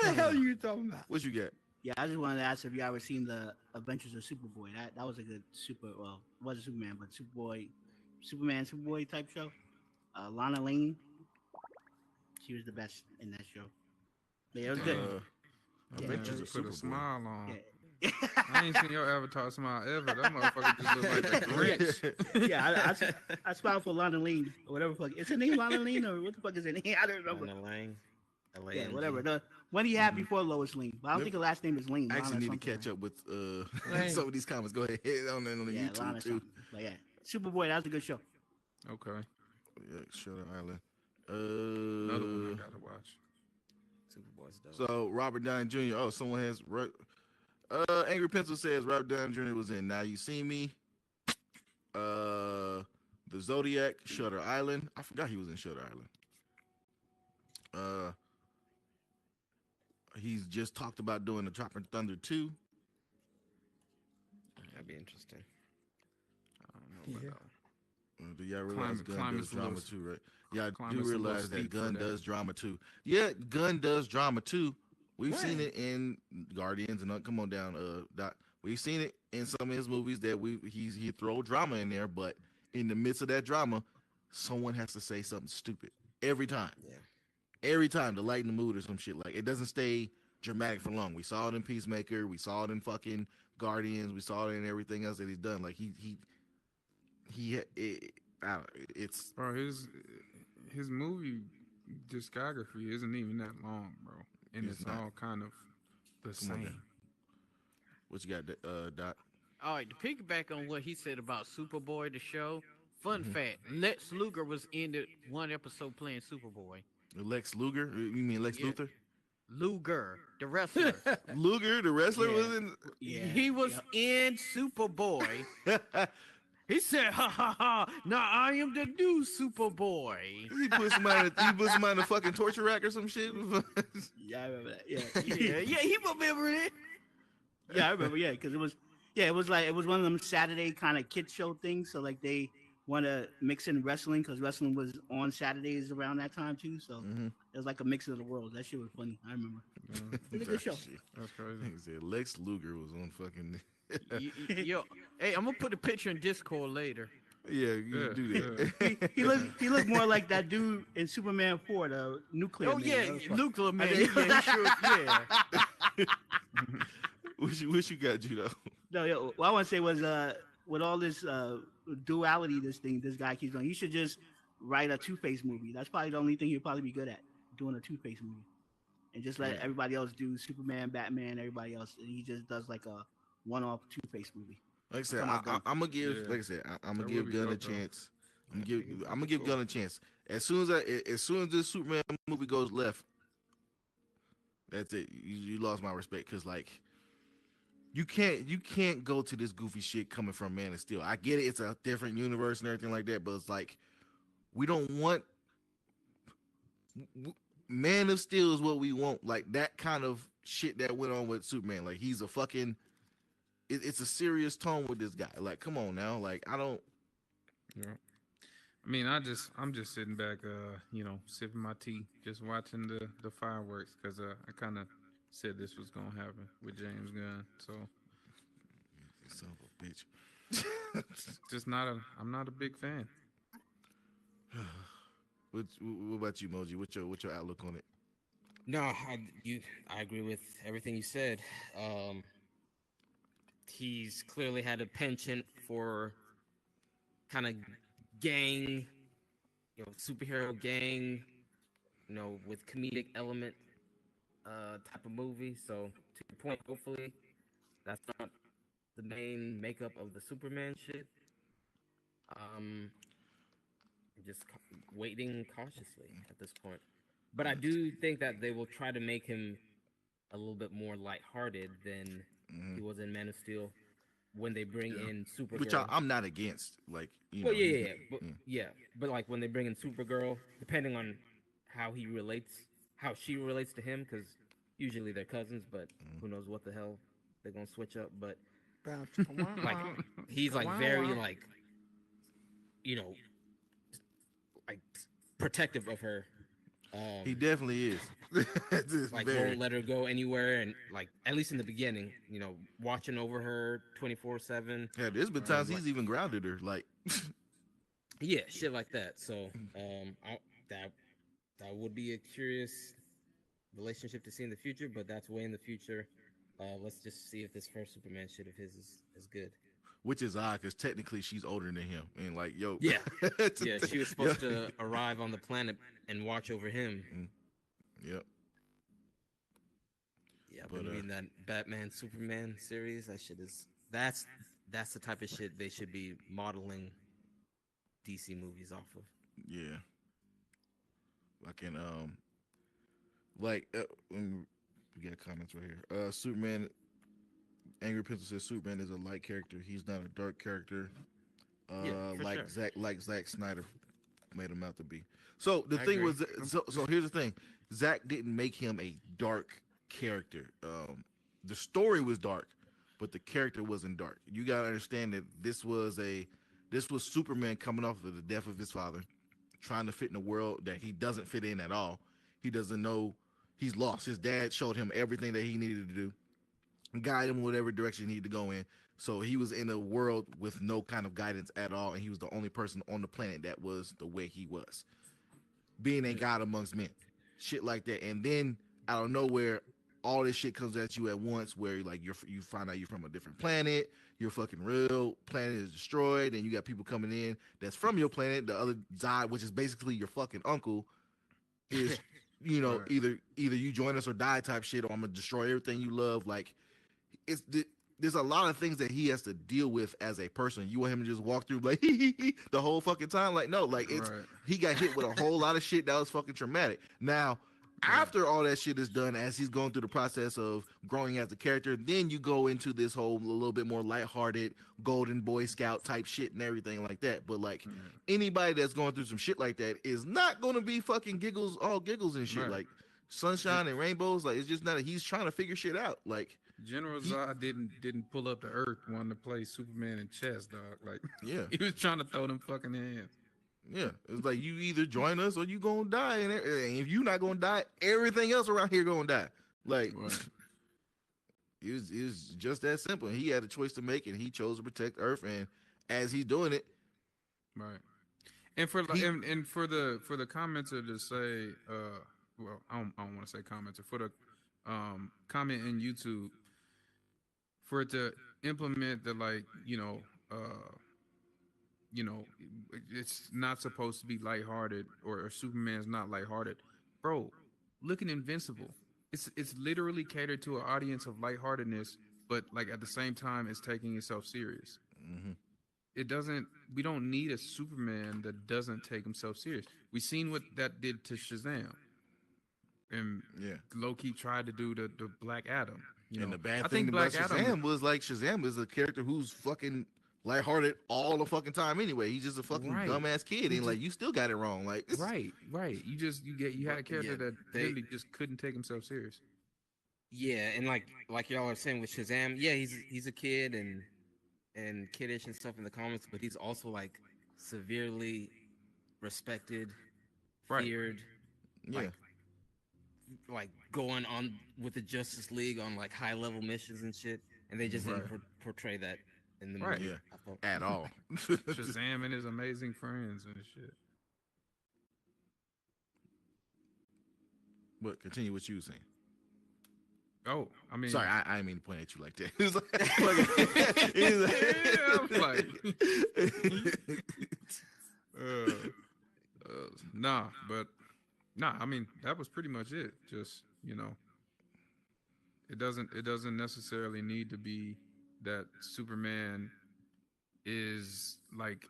How the hell are you talking about? What you got? Yeah, I just wanted to ask if you ever seen the Adventures of Superboy. That was a good it wasn't Superman, but Superboy type show. Lana Lane, she was the best in that show. Yeah, it was good. I Yeah, bet Man, you you was put a Superboy. smile on. Yeah. I ain't seen your avatar smile ever. That motherfucker just look like the Grinch. Yeah, I smiled for Lana Lane or whatever. Fuck, is her name Lana Lane or what the fuck is her name? I don't remember. Lana Lang. Yeah, L-A-N-G. whatever. The one he had before Lois Lane, but I don't think her last name is Lane. I actually Lana need to something, catch up with Lane. some of these comments. Go ahead, hit on the Yeah, YouTube Lana too. something. But yeah, Superboy, that was a good show. Okay. Yeah, Shutter Island. Another one I gotta watch. Superboy's dope. So Robert Downey Jr. Oh, someone has. Angry Pencil says Robert Downey Jr. was in Now You See Me. The Zodiac, Shutter Island. I forgot he was in Shutter Island. He's just talked about doing the Tropic Thunder 2. That'd be interesting. I don't know about that one. Do y'all realize Gunn Climate's does a drama little- too, right? Yeah, I do Climate's a little realize that steep for Gunn that. does drama too. Yeah, Gunn does drama too. We've Right. seen it in Guardians and come on down, Doc. We've seen it in some of his movies that he throw drama in there, but in the midst of that drama, someone has to say something stupid every time. Yeah. Every time to lighten the mood or some shit. Like it doesn't stay dramatic for long. We saw it in Peacemaker. We saw it in fucking Guardians. We saw it in everything else that he's done. Like it's Bro, his movie discography isn't even that long, bro, and It's it's not. all kind of the Come on same. down. What you got, Doc? All right, to piggyback on what he said about Superboy, the show. Fun Mhm. fact: Lex Luger was in the one episode playing Superboy. Lex Luger? You mean Lex Yeah. Luthor? Luger, the wrestler. Luger, the wrestler, Yeah. was in. Yeah, He was in Superboy. He said, "Ha ha ha! Now I am the new Superboy." He put somebody in a fucking torture rack or some shit. yeah, I remember that. Yeah, Yeah, he remembered it. yeah, I remember. Yeah, because it was one of them Saturday kind of kid show things. So like they want to mix in wrestling because wrestling was on Saturdays around that time too. So Mhm. it was like a mix of the world. That shit was funny. I remember. Yeah, It's a good show. that's crazy. He said Lex Luger was on fucking. Yo, hey, I'm gonna put a picture in Discord later. Yeah, you Yeah, do that. He looked more like that dude in Superman 4, the nuclear. Oh man. yeah, That was fun. nuclear man. think- Yeah, he sure, yeah. What you got, Judo? No, yo, what I want to say was, with all this duality, this guy keeps doing, you should just write a Two-Face movie. That's probably the only thing he'll probably be good at, doing a Two-Face movie, and just let everybody else do Superman, Batman, everybody else, and he just does like a one-off Two-Face movie. Like I said, Come on, Gunn. I'm gonna give. Yeah. Like I said, I'm That gonna give would be Gunn a dope, though. chance. I'm gonna give Gunn a chance. As soon as this Superman movie goes left, that's it. You lost my respect because like you can't go to this goofy shit coming from Man of Steel. I get it, it's a different universe and everything like that, but it's like we don't want Man of Steel is what we want. Like that kind of shit that went on with Superman. Like he's a fucking it's a serious tone with this guy. Like, come on now. Like I don't Yeah. I mean, I'm just sitting back, sipping my tea, just watching the fireworks, because I kind of said this was gonna happen with James Gunn. So son of a bitch. I'm not a big fan. What about you, Moji? What's your outlook on it? No, I agree with everything you said. He's clearly had a penchant for kind of gang, superhero gang, with comedic element type of movie. So to your point, hopefully that's not the main makeup of the Superman shit. Just waiting cautiously at this point. But I do think that they will try to make him a little bit more lighthearted than he was in Man of Steel when they bring in Supergirl. Which I'm not against. Like, well, yeah. But like when they bring in Supergirl, depending on how she relates to him, because usually they're cousins, but who knows what the hell they're gonna switch up. But like he's like very like like protective of her. He definitely is. Like won't let her go anywhere, and like at least in the beginning, watching over her 24/7. Yeah, there's been times he's even grounded her, like. Yeah, shit like that. So, that would be a curious relationship to see in the future, but that's way in the future. Let's just see if this first Superman shit of his is good. Which is odd, because technically she's older than him, and like, yo, yeah, she was supposed to arrive on the planet and watch over him. Yep. Yeah, but I mean that Batman Superman series, that shit that's the type of shit they should be modeling DC movies off of. Yeah. Fucking we got comments right here. Superman. Angry Pencil says Superman is a light character. He's not a dark character. Zack Snyder made him out to be. So the thing was, so here's the thing: Zack didn't make him a dark character. The story was dark, but the character wasn't dark. You gotta understand that this was Superman coming off of the death of his father, trying to fit in a world that he doesn't fit in at all. He doesn't know. He's lost. His dad showed him everything that he needed to do, guide him whatever direction he needed to go in. So he was in a world with no kind of guidance at all, and he was the only person on the planet that was the way he was, being a god amongst men, shit like that. And then out of nowhere, all this shit comes at you at once, where like you find out you're from a different planet, your fucking real planet is destroyed, and you got people coming in that's from your planet. The other Zod, which is basically your fucking uncle, is right. either you join us or die type shit, or I'm gonna destroy everything you love. Like there's a lot of things that he has to deal with as a person. You want him to just walk through like the whole fucking time? Like no, like it's right. He got hit with a whole lot of shit that was fucking traumatic. Now, after all that shit is done, as he's going through the process of growing as a character, then you go into this whole a little bit more lighthearted Golden Boy Scout type shit and everything like that. But like anybody that's going through some shit like that is not going to be fucking all giggles and shit. Right. Like sunshine and rainbows. Like it's just not. He's trying to figure shit out. Like. General Zod didn't pull up to Earth wanting to play Superman in chess, dog. Like, yeah, he was trying to throw them fucking hands. Yeah, it's like you either join us or you gonna die, and if you not gonna die, everything else around here gonna die. Like, right. it was just that simple. He had a choice to make, and he chose to protect Earth. And as he's doing it, right. And for the commenter to say, well, I don't want to say commenter, for the comment in YouTube. For it to implement the it's not supposed to be lighthearted, or Superman's not lighthearted, bro. Look at Invincible. It's literally catered to an audience of lightheartedness, but like at the same time, it's taking itself serious. Mm-hmm. We don't need a Superman that doesn't take himself serious. We seen what that did to Shazam, and low-key tried to do the Black Adam. You And know, the bad I thing think about Black Shazam Adam. was like Shazam is a character who's fucking lighthearted all the fucking time anyway. He's just a fucking Right. dumbass kid, He and like you still got it wrong. Like Right. You had a character Yeah, that they- literally just couldn't take himself serious. Yeah, and like y'all are saying with Shazam, yeah, he's a kid and kiddish and stuff in the comics, but he's also like severely respected, Right. feared, yeah, like going on with the Justice League on like high level missions and shit, and they just didn't Right. portray that in the Right. movie. Yeah. I thought. at all. Shazam and his amazing friends and shit. But continue what you were saying. Oh, I mean, Sorry, I didn't mean to point at you like that. It was like, nah, but nah. I mean, that was pretty much it. Just it doesn't necessarily need to be that Superman is like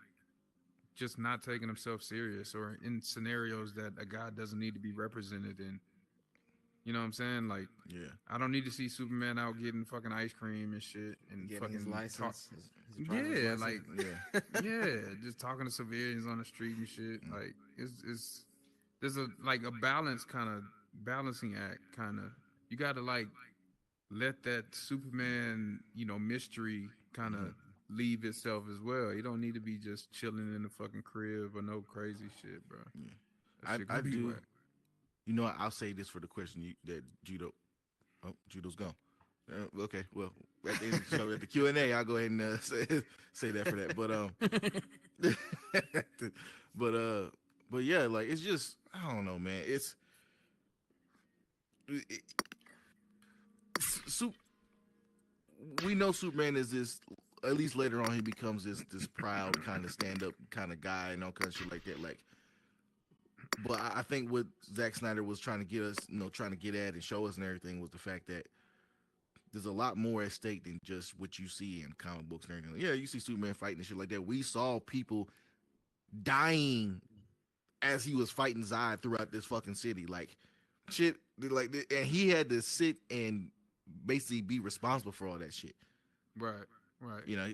just not taking himself serious or in scenarios that a god doesn't need to be represented in. You know what I'm saying? Like, yeah, I don't need to see Superman out getting fucking ice cream and shit and Getting fucking his license. His Yeah, driver's like license. yeah, yeah, just talking to civilians on the street and shit. Like it's there's a balancing act kind of. You got to like let that Superman mystery kind of leave itself as well. You don't need to be just chilling in the fucking crib or no crazy shit, bro. Yeah. That shit I gonna be do. whack. You know what? I'll say this for the question that Judo. Oh, Judo's gone. Okay, well, at the, end of the show, at the Q&A, I'll go ahead and say that for that. But yeah, like it's just I don't know, man. We know Superman is this. At least later on, he becomes this proud kind of stand up kind of guy and all kinds of shit like that. Like, but I think what Zack Snyder was trying to get us, trying to get at and show us and everything was the fact that there's a lot more at stake than just what you see in comic books and everything. Yeah, you see Superman fighting and shit like that. We saw people dying as he was fighting Zod throughout this fucking city. Like, shit, like, and he had to sit and basically be responsible for all that shit. Right.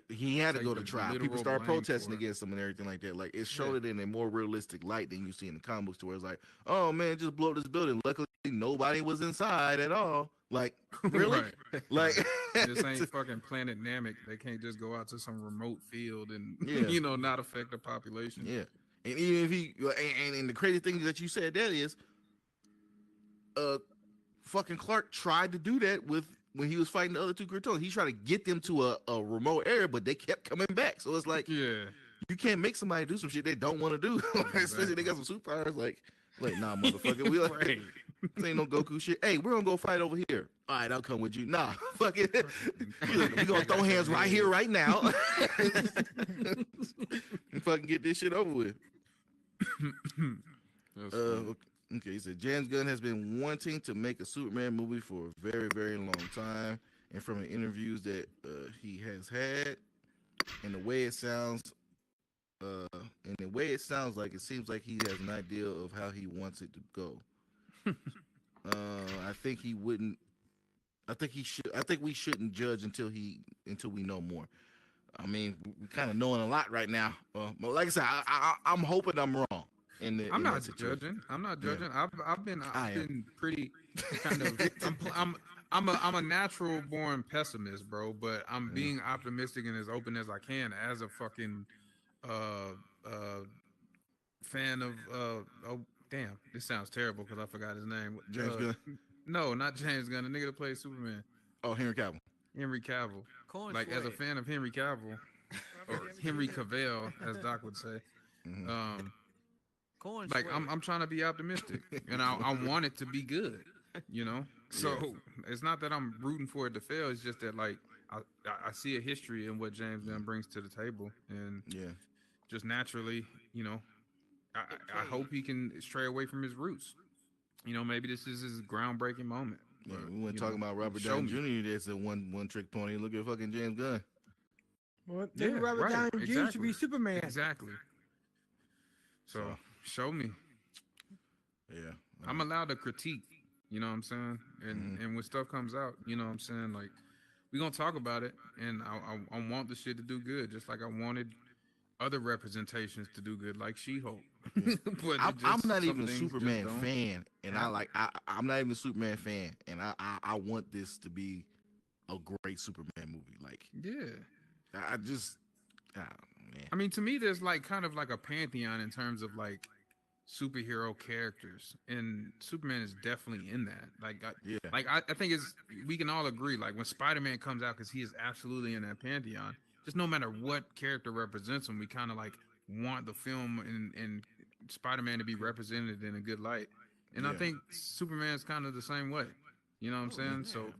He had to Take go to the trial. literal People started blame protesting for it. against him and everything like that. Like, it showed it in a more realistic light than you see in the comic books, to where it's like, oh man, just blow up this building. Luckily, nobody was inside at all. Like, really? Right. Like, This ain't fucking Planet Namek. They can't just go out to some remote field and Yeah. not affect the population. Yeah, and even if he and the crazy thing that you said that is, fucking Clark tried to do that when he was fighting the other two Kryptonians. He tried to get them to a remote area, but they kept coming back. So it's like Yeah. you can't make somebody do some shit they don't want to do, especially they got some superpowers. Like nah, motherfucker, we like Right. this ain't no Goku shit. Hey, we're gonna go fight over here. All right, I'll come with you. Nah, fuck it. We gonna throw hands right here, right now. And fucking get this shit over with. That's funny. Okay, he said James Gunn has been wanting to make a Superman movie for a very, very long time, and from the interviews that he has had, and the way it sounds, like it seems like he has an idea of how he wants it to go. I think he wouldn't. I think he should. I think we shouldn't judge until we know more. I mean, we're kind of knowing a lot right now. But like I said, I'm hoping I'm wrong. I'm not judging. I'm not judging. I've been pretty kind of. I'm a natural born pessimist, bro. But I'm being optimistic and as open as I can as a fucking fan of. Oh damn, this sounds terrible because I forgot his name. James Gunn. No, not James Gunn. The nigga that plays Superman. Oh, Henry Cavill. Henry Cavill. Corn Like as a sweat. fan of Henry Cavill, or Henry Cavill, as Doc would say. Mhm. Corn Like sweat. I'm trying to be optimistic, and I want it to be good, So it's not that I'm rooting for it to fail. It's just that like I see a history in what James Gunn brings to the table, and Yeah. just naturally, I hope he can stray away from his roots. Maybe this is his groundbreaking moment. Yeah, but, we weren't talking about Robert show Downey me. Jr. That's a one trick pony. Look at fucking James Gunn. Well, maybe Yeah, Robert right, Downey Jr. should exactly. be Superman. Exactly. So show me. Yeah. I'm allowed to critique, You know what I'm saying? And Mhm. and when stuff comes out, you know what I'm saying? Like we gonna talk about it, and I want the shit to do good, just like I wanted other representations to do good, like She-Hulk. Yeah. But I'm it I'm just not some even a things just Superman don't fan, and happen. I'm not even a Superman fan, and I want this to be a great Superman movie. Like Yeah. I just, oh, man, I mean, to me, there's like kind of like a pantheon in terms of like superhero characters, and Superman is definitely in that. yeah, I think it's we can all agree. Like when Spider-Man comes out, because he is absolutely in that pantheon. Just no matter what character represents him, we kind of like want the film and Spider-Man to be represented in a good light. And I yeah, think Superman's kind of the same way. You know what I'm Oh saying? yeah. So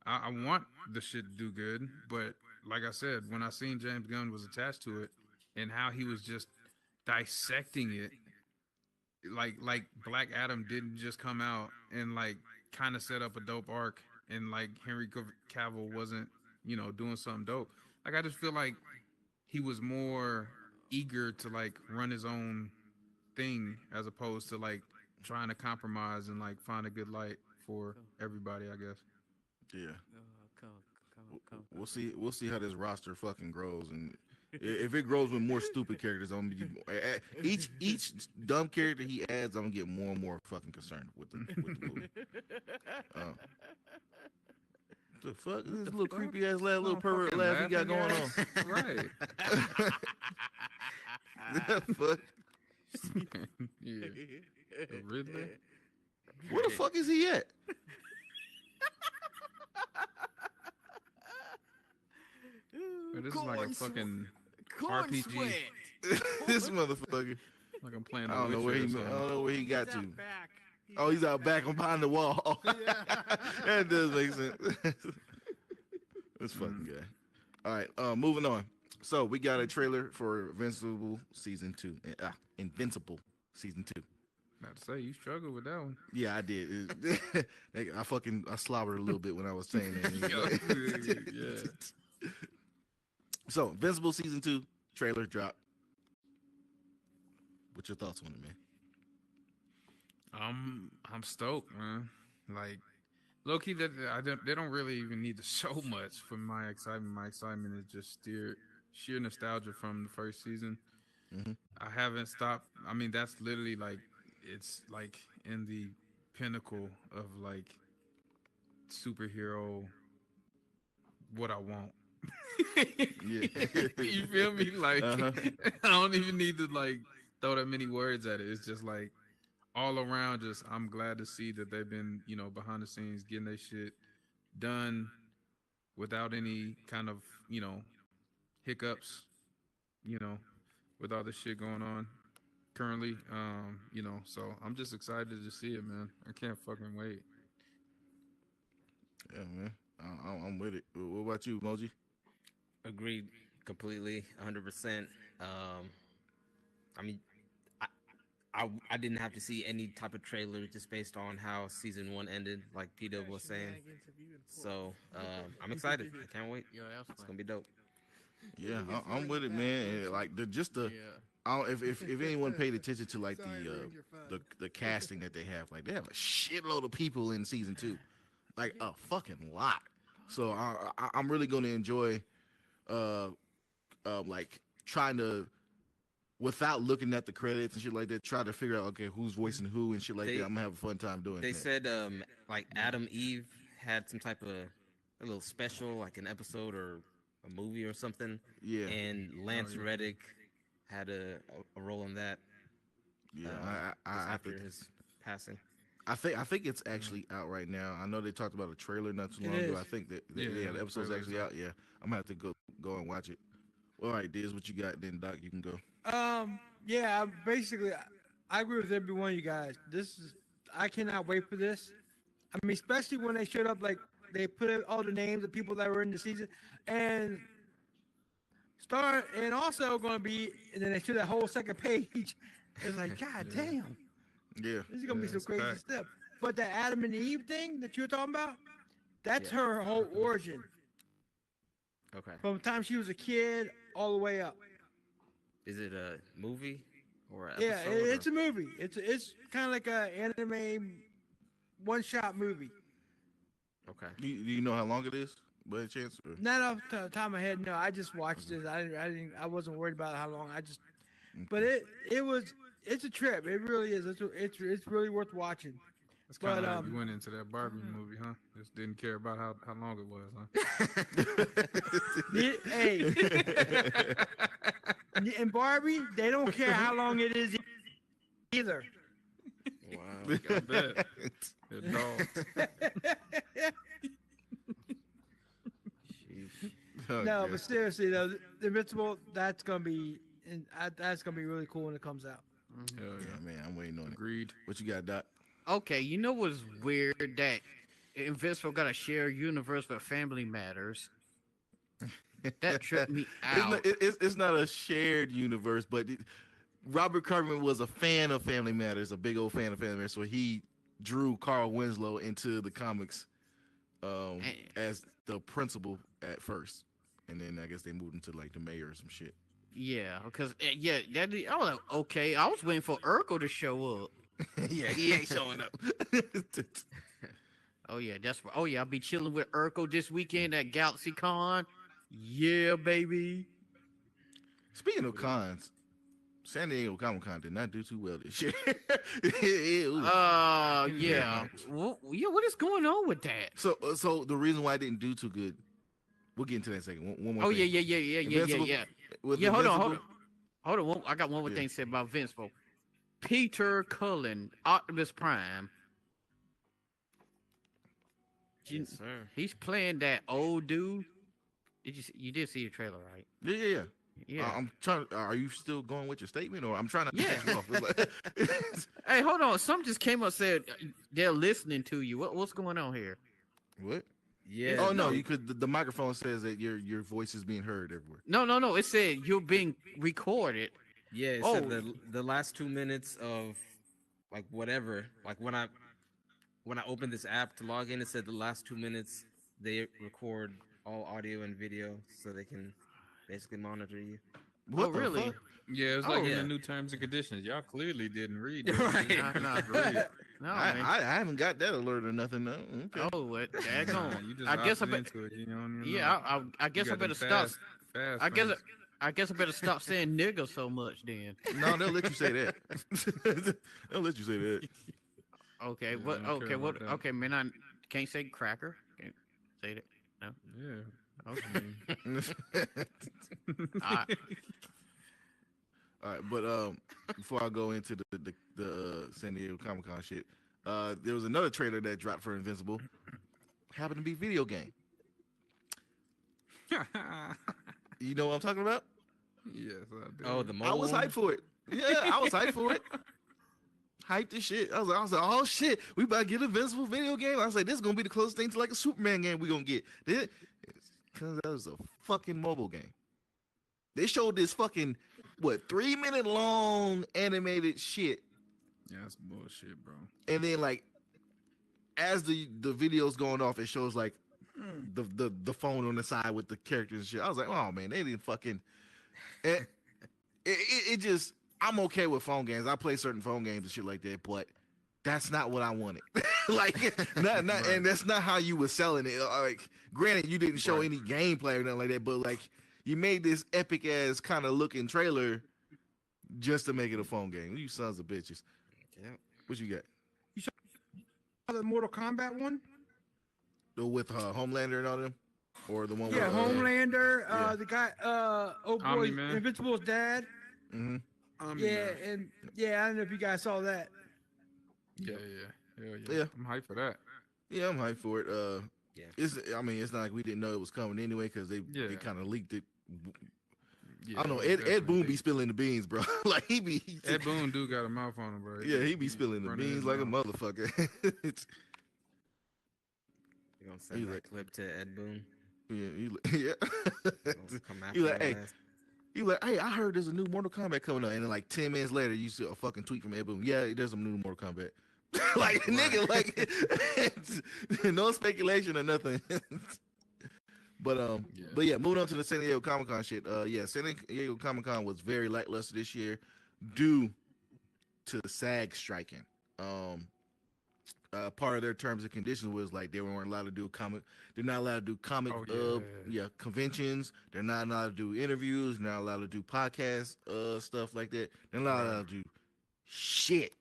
I want the shit to do good, but like I said, when I seen James Gunn was attached to it and how he was just dissecting it, like Black Adam didn't just come out and like kind of set up a dope arc, and like Henry Cavill wasn't, doing something dope. Like I just feel like he was more eager to like run his own thing as opposed to like trying to compromise and like find a good light for Come, everybody, I guess. yeah. come, We'll see how this roster fucking grows, and if it grows with more stupid characters, I'm gonna be each dumb character he adds, I'm gonna get more and more fucking concerned with the movie. Uh, the fuck, this little fuck? creepy ass laugh, little Oh, pervert fucking laugh he got laughing going gas? on. Right. The fuck? Yeah. Ridley? Where the fuck is he at? This is like a fucking corn RPG. sweat. This motherfucker. Like I'm playing I The don't know where Witcher he. or I something. don't know where he got to. Back. Oh, he's out back on behind the wall. That does make sense. This fucking guy. All right, moving on. So we got a trailer for Invincible season 2. Invincible season 2. Not to say you struggled with that one. Yeah, I did. I slobbered a little bit when I was saying that. Yeah. So Invincible season 2 trailer drop. What's your thoughts on it, man? I'm stoked, man. Like low key, that they don't really even need to show much for my excitement. My excitement is just sheer nostalgia from the first season. Mhm. I haven't stopped. I mean, that's literally like it's like in the pinnacle of like superhero what I want. Yeah. You feel me? Like Uh-huh. I don't even need to like throw that many words at it. It's just like all around just I'm glad to see that they've been, behind the scenes getting their shit done without any kind of, hiccups, you know, with all this shit going on currently. So I'm just excited to see it, man. I can't fucking wait. Yeah, man. I'm with it. What about you, Moji? Agreed completely, 100%. I mean, I, I didn't have to see any type of trailer just based on how season 1 ended, like P-Dub was saying. So I'm excited. I can't wait. Yo, that's It's gonna be dope. Yeah, I'm with it, man. And like I don't, if anyone paid attention to like the casting that they have a shitload of people in season 2, like a fucking lot. So I'm really gonna enjoy, like trying to, without looking at the credits and shit like that, try to figure out okay who's voicing who and shit like They- that. I'm gonna have a fun time doing They that. said like Adam Eve had some type of a little special, like an episode or a movie or something, Yeah, and Lance yeah. Reddick had a role in that. yeah. just I after think his passing. I think it's actually out right now. I know they talked about a trailer not too It long ago. is. I think that Yeah, the the episode's trailer's actually out. Yeah, I'm gonna have to go and watch it. All right, Diz, what you got? Then Doc, you can go. Yeah, I agree with every one of you guys. I cannot wait for this. I mean, especially when they showed up, like they put in all the names of people that were in the season, and also going to be, and then they show that whole second page. It's like, God Yeah. damn, Yeah, this is gonna be Yeah, some it's crazy packed. stuff. But the Adam and Eve thing that you were talking about, that's Yeah. her whole origin Okay. from the time she was a kid all the way up. Is it a movie or an Yeah, episode? it's a movie. It's kind of like a anime one-shot movie. Okay. Do you know how long it is, by any chance? Or? Not off the top of my head, no. I just watched it. I wasn't worried about how long. But it's a trip. It really is. It's really worth watching. It's kind of But, like you went into that Barbie movie, huh? Just didn't care about how long it was, huh? Hey, in Barbie, they don't care how long it is either. Wow. I bet. They're dogs. Sheesh. No, Okay. but seriously though, the Invincible, that's gonna be really cool when it comes out. Hell Yeah, yeah. man, I'm waiting on it. Agreed. What you got, Doc? Okay, you know what's weird that Invincible got to share universe with Family Matters. That tripped me out. It's not a shared universe, but Robert Kirkman was a fan of Family Matters, a big old fan of Family Matters, so he drew Carl Winslow into the comics as the principal at first, and then I guess they moved him to like the mayor or some shit. Yeah, because I was like, okay, I was waiting for Urkel to show up. Yeah, he ain't showing up. Oh yeah, that's right. Oh yeah, I'll be chilling with Urkel this weekend at GalaxyCon. Yeah, baby. Speaking of cons, San Diego Comic Con did not do too well this year. It was- Yeah. What is going on with that? so the reason why I didn't do too good, we'll get into that in a second. One more Oh thing. yeah. Invincible- With Yeah, hold Invincible- on. I got one more Yeah. thing to say about Vinceful. Peter Cullen, Optimus Prime. Yes, sir. He's playing that old dude. You did see the trailer, right? Yeah. Yeah. I'm trying. Are you still going with your statement, or I'm trying to Yeah. cut you off? It's like- Hey, hold on. Some just came up and said they're listening to you. What's going on here? what? Yeah. Oh no, you could. The microphone says that your voice is being heard everywhere. No. It said you're being recorded. Yeah. It Oh. said the last 2 minutes of like whatever. Like when I opened this app to log in, it said the last 2 minutes they record all audio and video so they can basically monitor you. What the really? fuck? Yeah, it's Oh, like in yeah. the new terms and conditions. Y'all clearly didn't read it. Right. Not read. No, I man. haven't got that alert or nothing. No. Okay. Oh, what? Daggone. Nah, you just I guess I opted bet. into it. You don't even Yeah, know. I guess You I got better them stop. Fast I guess fingers. I guess I better stop saying nigga so much then. No, they'll let you say that. They'll let you say that. Okay, Yeah, what? I don't care Okay, what? about that. Okay, man, I can't say cracker. Can't say that. Yeah. Okay. I, All right, but before I go into the San Diego Comic Con shit, there was another trailer that dropped for Invincible. Happened to be video game. You know what I'm talking about? Yes, I do. Oh, the I mobile. was one? hyped for it. Yeah, I was hyped for it. Hyped as shit. I was like, oh shit, we about to get an Invincible video game. I was like, this is gonna be the closest thing to like a Superman game we gonna get. Because that was a fucking mobile game. They showed this fucking 3-minute long animated shit, Yeah, that's bullshit, bro. and then like as the video's going off, it shows like the phone on the side with the characters and shit. I was like, oh man, they didn't fucking. It just. I'm okay with phone games. I play certain phone games and shit like that, but that's not what I wanted. Like, not, Right. and that's not how you were selling it. Like, granted, you didn't show Right. any gameplay or nothing like that, but like, you made this epic ass kind of looking trailer just to make it a phone game. You sons of bitches. Yep. What you got? The Mortal Kombat one? With Homelander and all them, or the one Yeah, with Homelander, yeah. the guy, oh boy, Omni-Man. Invincible's dad. hmm Yeah, and yeah, I don't know if you guys saw that. Yeah. Hell yeah. Yeah. I'm hyped for that. Yeah, I'm hyped for it. Yeah. It's not like we didn't know it was coming anyway because they Yeah. kind of leaked it. Yeah, I don't know. it Ed definitely Boon be did. spilling the beans, bro. Like he be. Ed Boon do got a mouth on him, bro. Yeah, he be spilling the running beans his like a mouth. motherfucker. It's, You gonna send He's that like- clip to Ed Boon? yeah. He'll come after You like, your hey, ass. you like, hey, I heard there's a new Mortal Kombat coming out, and then like 10 minutes later, you see a fucking tweet from Ed Boon. Yeah, there's a new Mortal Kombat. Like nigga, like no speculation or nothing. But Yeah. but yeah, moving on to the San Diego Comic Con shit. Yeah, San Diego Comic Con was very lackluster this year due to SAG striking. part of their terms and conditions was like they weren't allowed to do comic. They're not allowed to do comic, Oh, yeah. conventions. They're not allowed to do interviews. They're not allowed to do podcast, stuff like that. They're not Right. allowed to do shit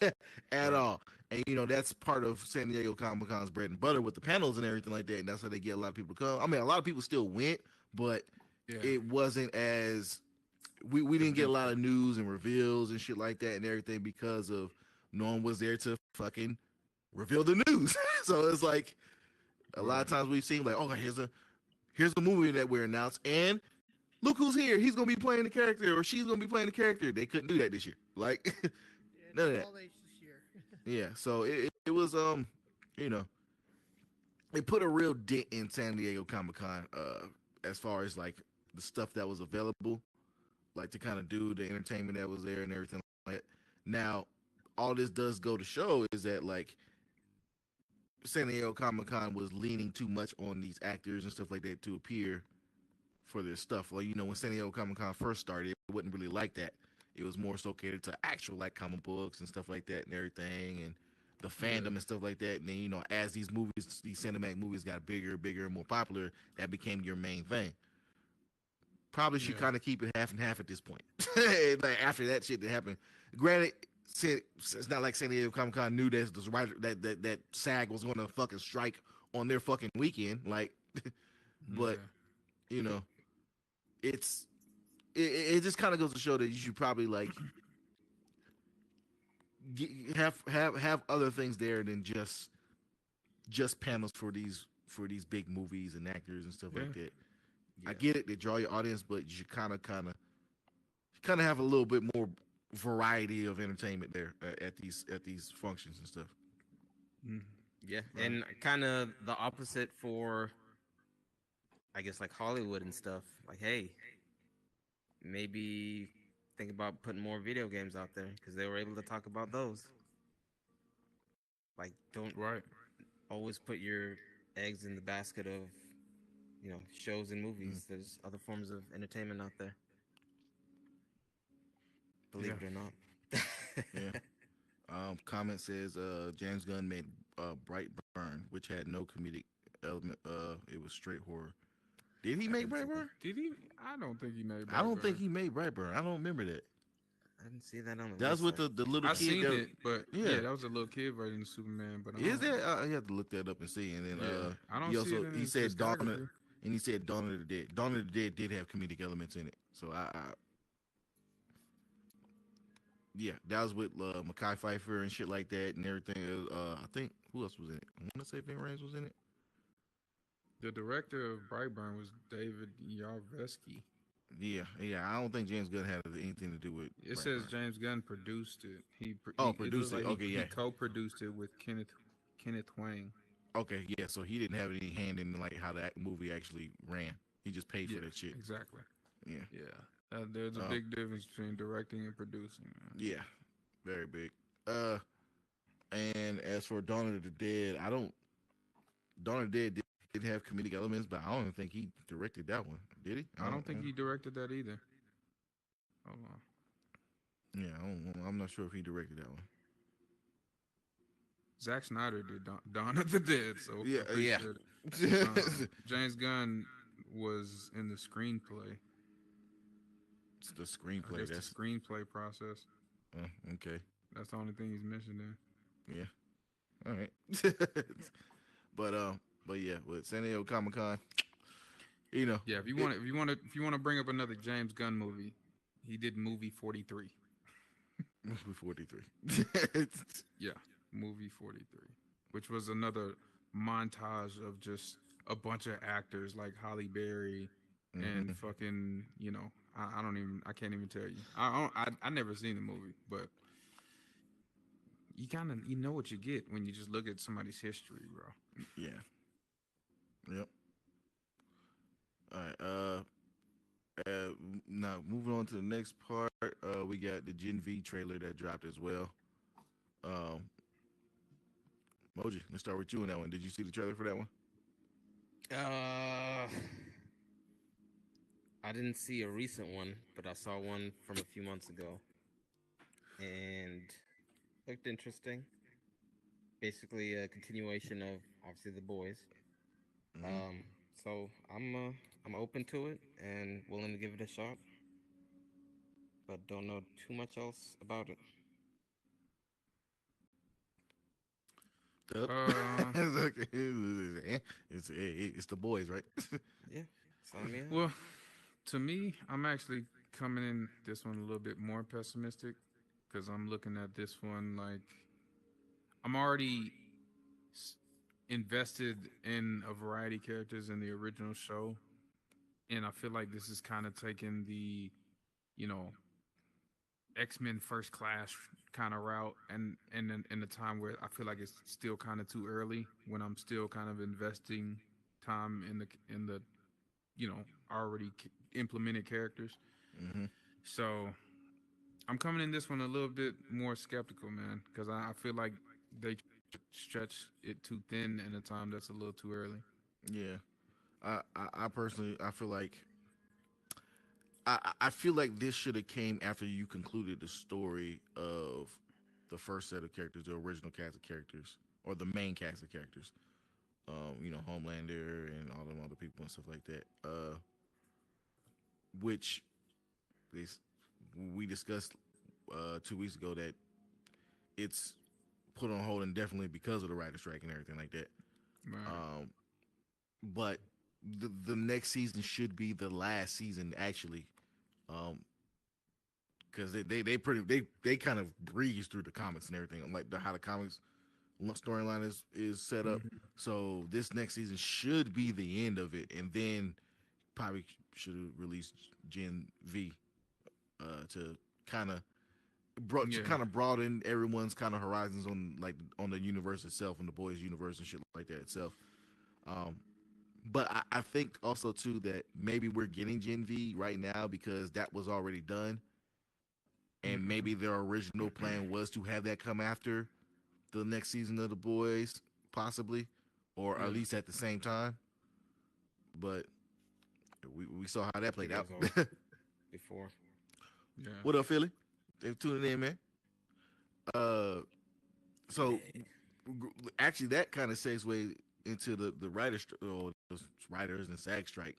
at Right. all. And that's part of San Diego Comic Con's bread and butter with the panels and everything like that. And that's how they get a lot of people to come. I mean, a lot of people still went, but Yeah. it wasn't as we didn't get a lot of news and reveals and shit like that and everything because of no one was there to fucking reveal the news. So it's like a lot of times we've seen like, oh, here's a movie that we're announced, and look who's here. He's gonna be playing the character, or she's gonna be playing the character. They couldn't do that this year. Like none of that. All age this year. Yeah. So it was you know, it put a real dent in San Diego Comic Con as far as like the stuff that was available, like to kind of do the entertainment that was there and everything like that. Now, all this does go to show is that like San Diego Comic Con was leaning too much on these actors and stuff like that to appear for their stuff. Like, when San Diego Comic Con first started, it wasn't really like that. It was more so catered to actual like comic books and stuff like that and everything, and the fandom and stuff like that. And then, as these cinematic movies got bigger and more popular, that became your main thing. Probably should kind of keep it half and half at this point. Like after that shit that happened. Granted, it's not like San Diego Comic Con knew that SAG was going to fucking strike on their fucking weekend. Like, but it just kind of goes to show that you should probably like have other things there than just panels for these big movies and actors and stuff like that. Yeah. I get it; they draw your audience, but you should kind of have a little bit more variety of entertainment there at these functions and stuff. Yeah, and kind of the opposite for, I guess, like Hollywood and stuff. Like, hey, maybe think about putting more video games out there because they were able to talk about those. Like, don't always put your eggs in the basket of, shows and movies. There's other forms of entertainment out there. Believe it or not. Yeah. Comment says James Gunn made Brightburn, which had no comedic element. It was straight horror. Did he make Brightburn? Did he? I don't think he made Brightburn. I don't think he made Brightburn. I don't remember that. I didn't see that on the That was with the little I kid. Seen it, but yeah, that was a little kid version of Superman. But is that? You have to look that up and see. And then I don't see it in he said Dawn discography. and he said Dawn of the Dead. Dawn of the Dead did have comedic elements in it. So yeah, that was with Mekhi Phifer and shit like that and everything. I think who else was in it? I want to say Vin Rames was in it. The director of Brightburn was David Yarvesky. Yeah. I don't think James Gunn had anything to do with. It says James Gunn produced it. He produced it. Okay, he co-produced it with Kenneth Wang. Okay, yeah. So he didn't have any hand in like how that movie actually ran. He just paid for that shit. Exactly. Yeah. There's a big difference between directing and producing. Man. Yeah, very big. And as for Dawn of the Dead, Dawn of the Dead did have comedic elements, but I don't even think he directed that one. Did he? I don't think he directed that either. Hold on. Yeah, I'm not sure if he directed that one. Zack Snyder did Dawn of the Dead, so yeah. James Gunn was in the screenplay. It's the screenplay. That's the screenplay process. Okay. That's the only thing he's mentioned there. Yeah. All right. But yeah, with San Diego Comic Con, Yeah, if you want to bring up another James Gunn movie, he did movie 43. Movie 43. Yeah, movie 43, which was another montage of just a bunch of actors like Halle Berry and fucking, I can't even tell you. I never seen the movie, but you know what you get when you just look at somebody's history, bro. Yeah. Yep. All right. Now moving on to the next part, we got the Gen V trailer that dropped as well. Moji, let's start with you on that one. Did you see the trailer for that one? I didn't see a recent one, but I saw one from a few months ago, and looked interesting. basically a continuation of obviously The Boys. Mhm. So I'm open to it and willing to give it a shot, but don't know too much else about it. Yup. Uh, It's the boys, right? Yeah, sign me up. well, to me, I'm actually coming in this one a little bit more pessimistic because I'm looking at this one like I'm already s- invested in a variety of characters in the original show, and I feel like this is kind of taking the, you know, X-Men First Class kind of route, and in the time where I feel like it's still kind of too early when I'm still kind of investing time in the you know already implemented characters. Hmm. So I'm coming in this one a little bit more skeptical, man, because I feel like they stretch it too thin in a time that's a little too early. Yeah. I personally, I feel like I feel like this should have came after you concluded the story of the first set of characters, the original cast of characters, or the main cast of characters. Homelander and all them other people and stuff like that. Which is we discussed 2 weeks ago that it's put on hold indefinitely because of the writer strike and everything like that. Right. Um, but the next season should be the last season actually, because they kind of breeze through the comics and everything, like how the comics storyline is set up. Mhm. So this next season should be the end of it, and then probably should have released Gen V to kind of Yeah. broaden everyone's kind of horizons on like on the universe itself and the boys universe and shit like that itself. Um, but I think also too that maybe we're getting Gen V right now because that was already done, and Hmm. maybe their original plan was to have that come after the next season of the boys, possibly, or at Yeah. least at the same time. But we saw how that I think played it out. was all before. Yeah. What up, Philly? They tuning in, man. Uh, so actually, that kind of segues into the writers or the writers and SAG strike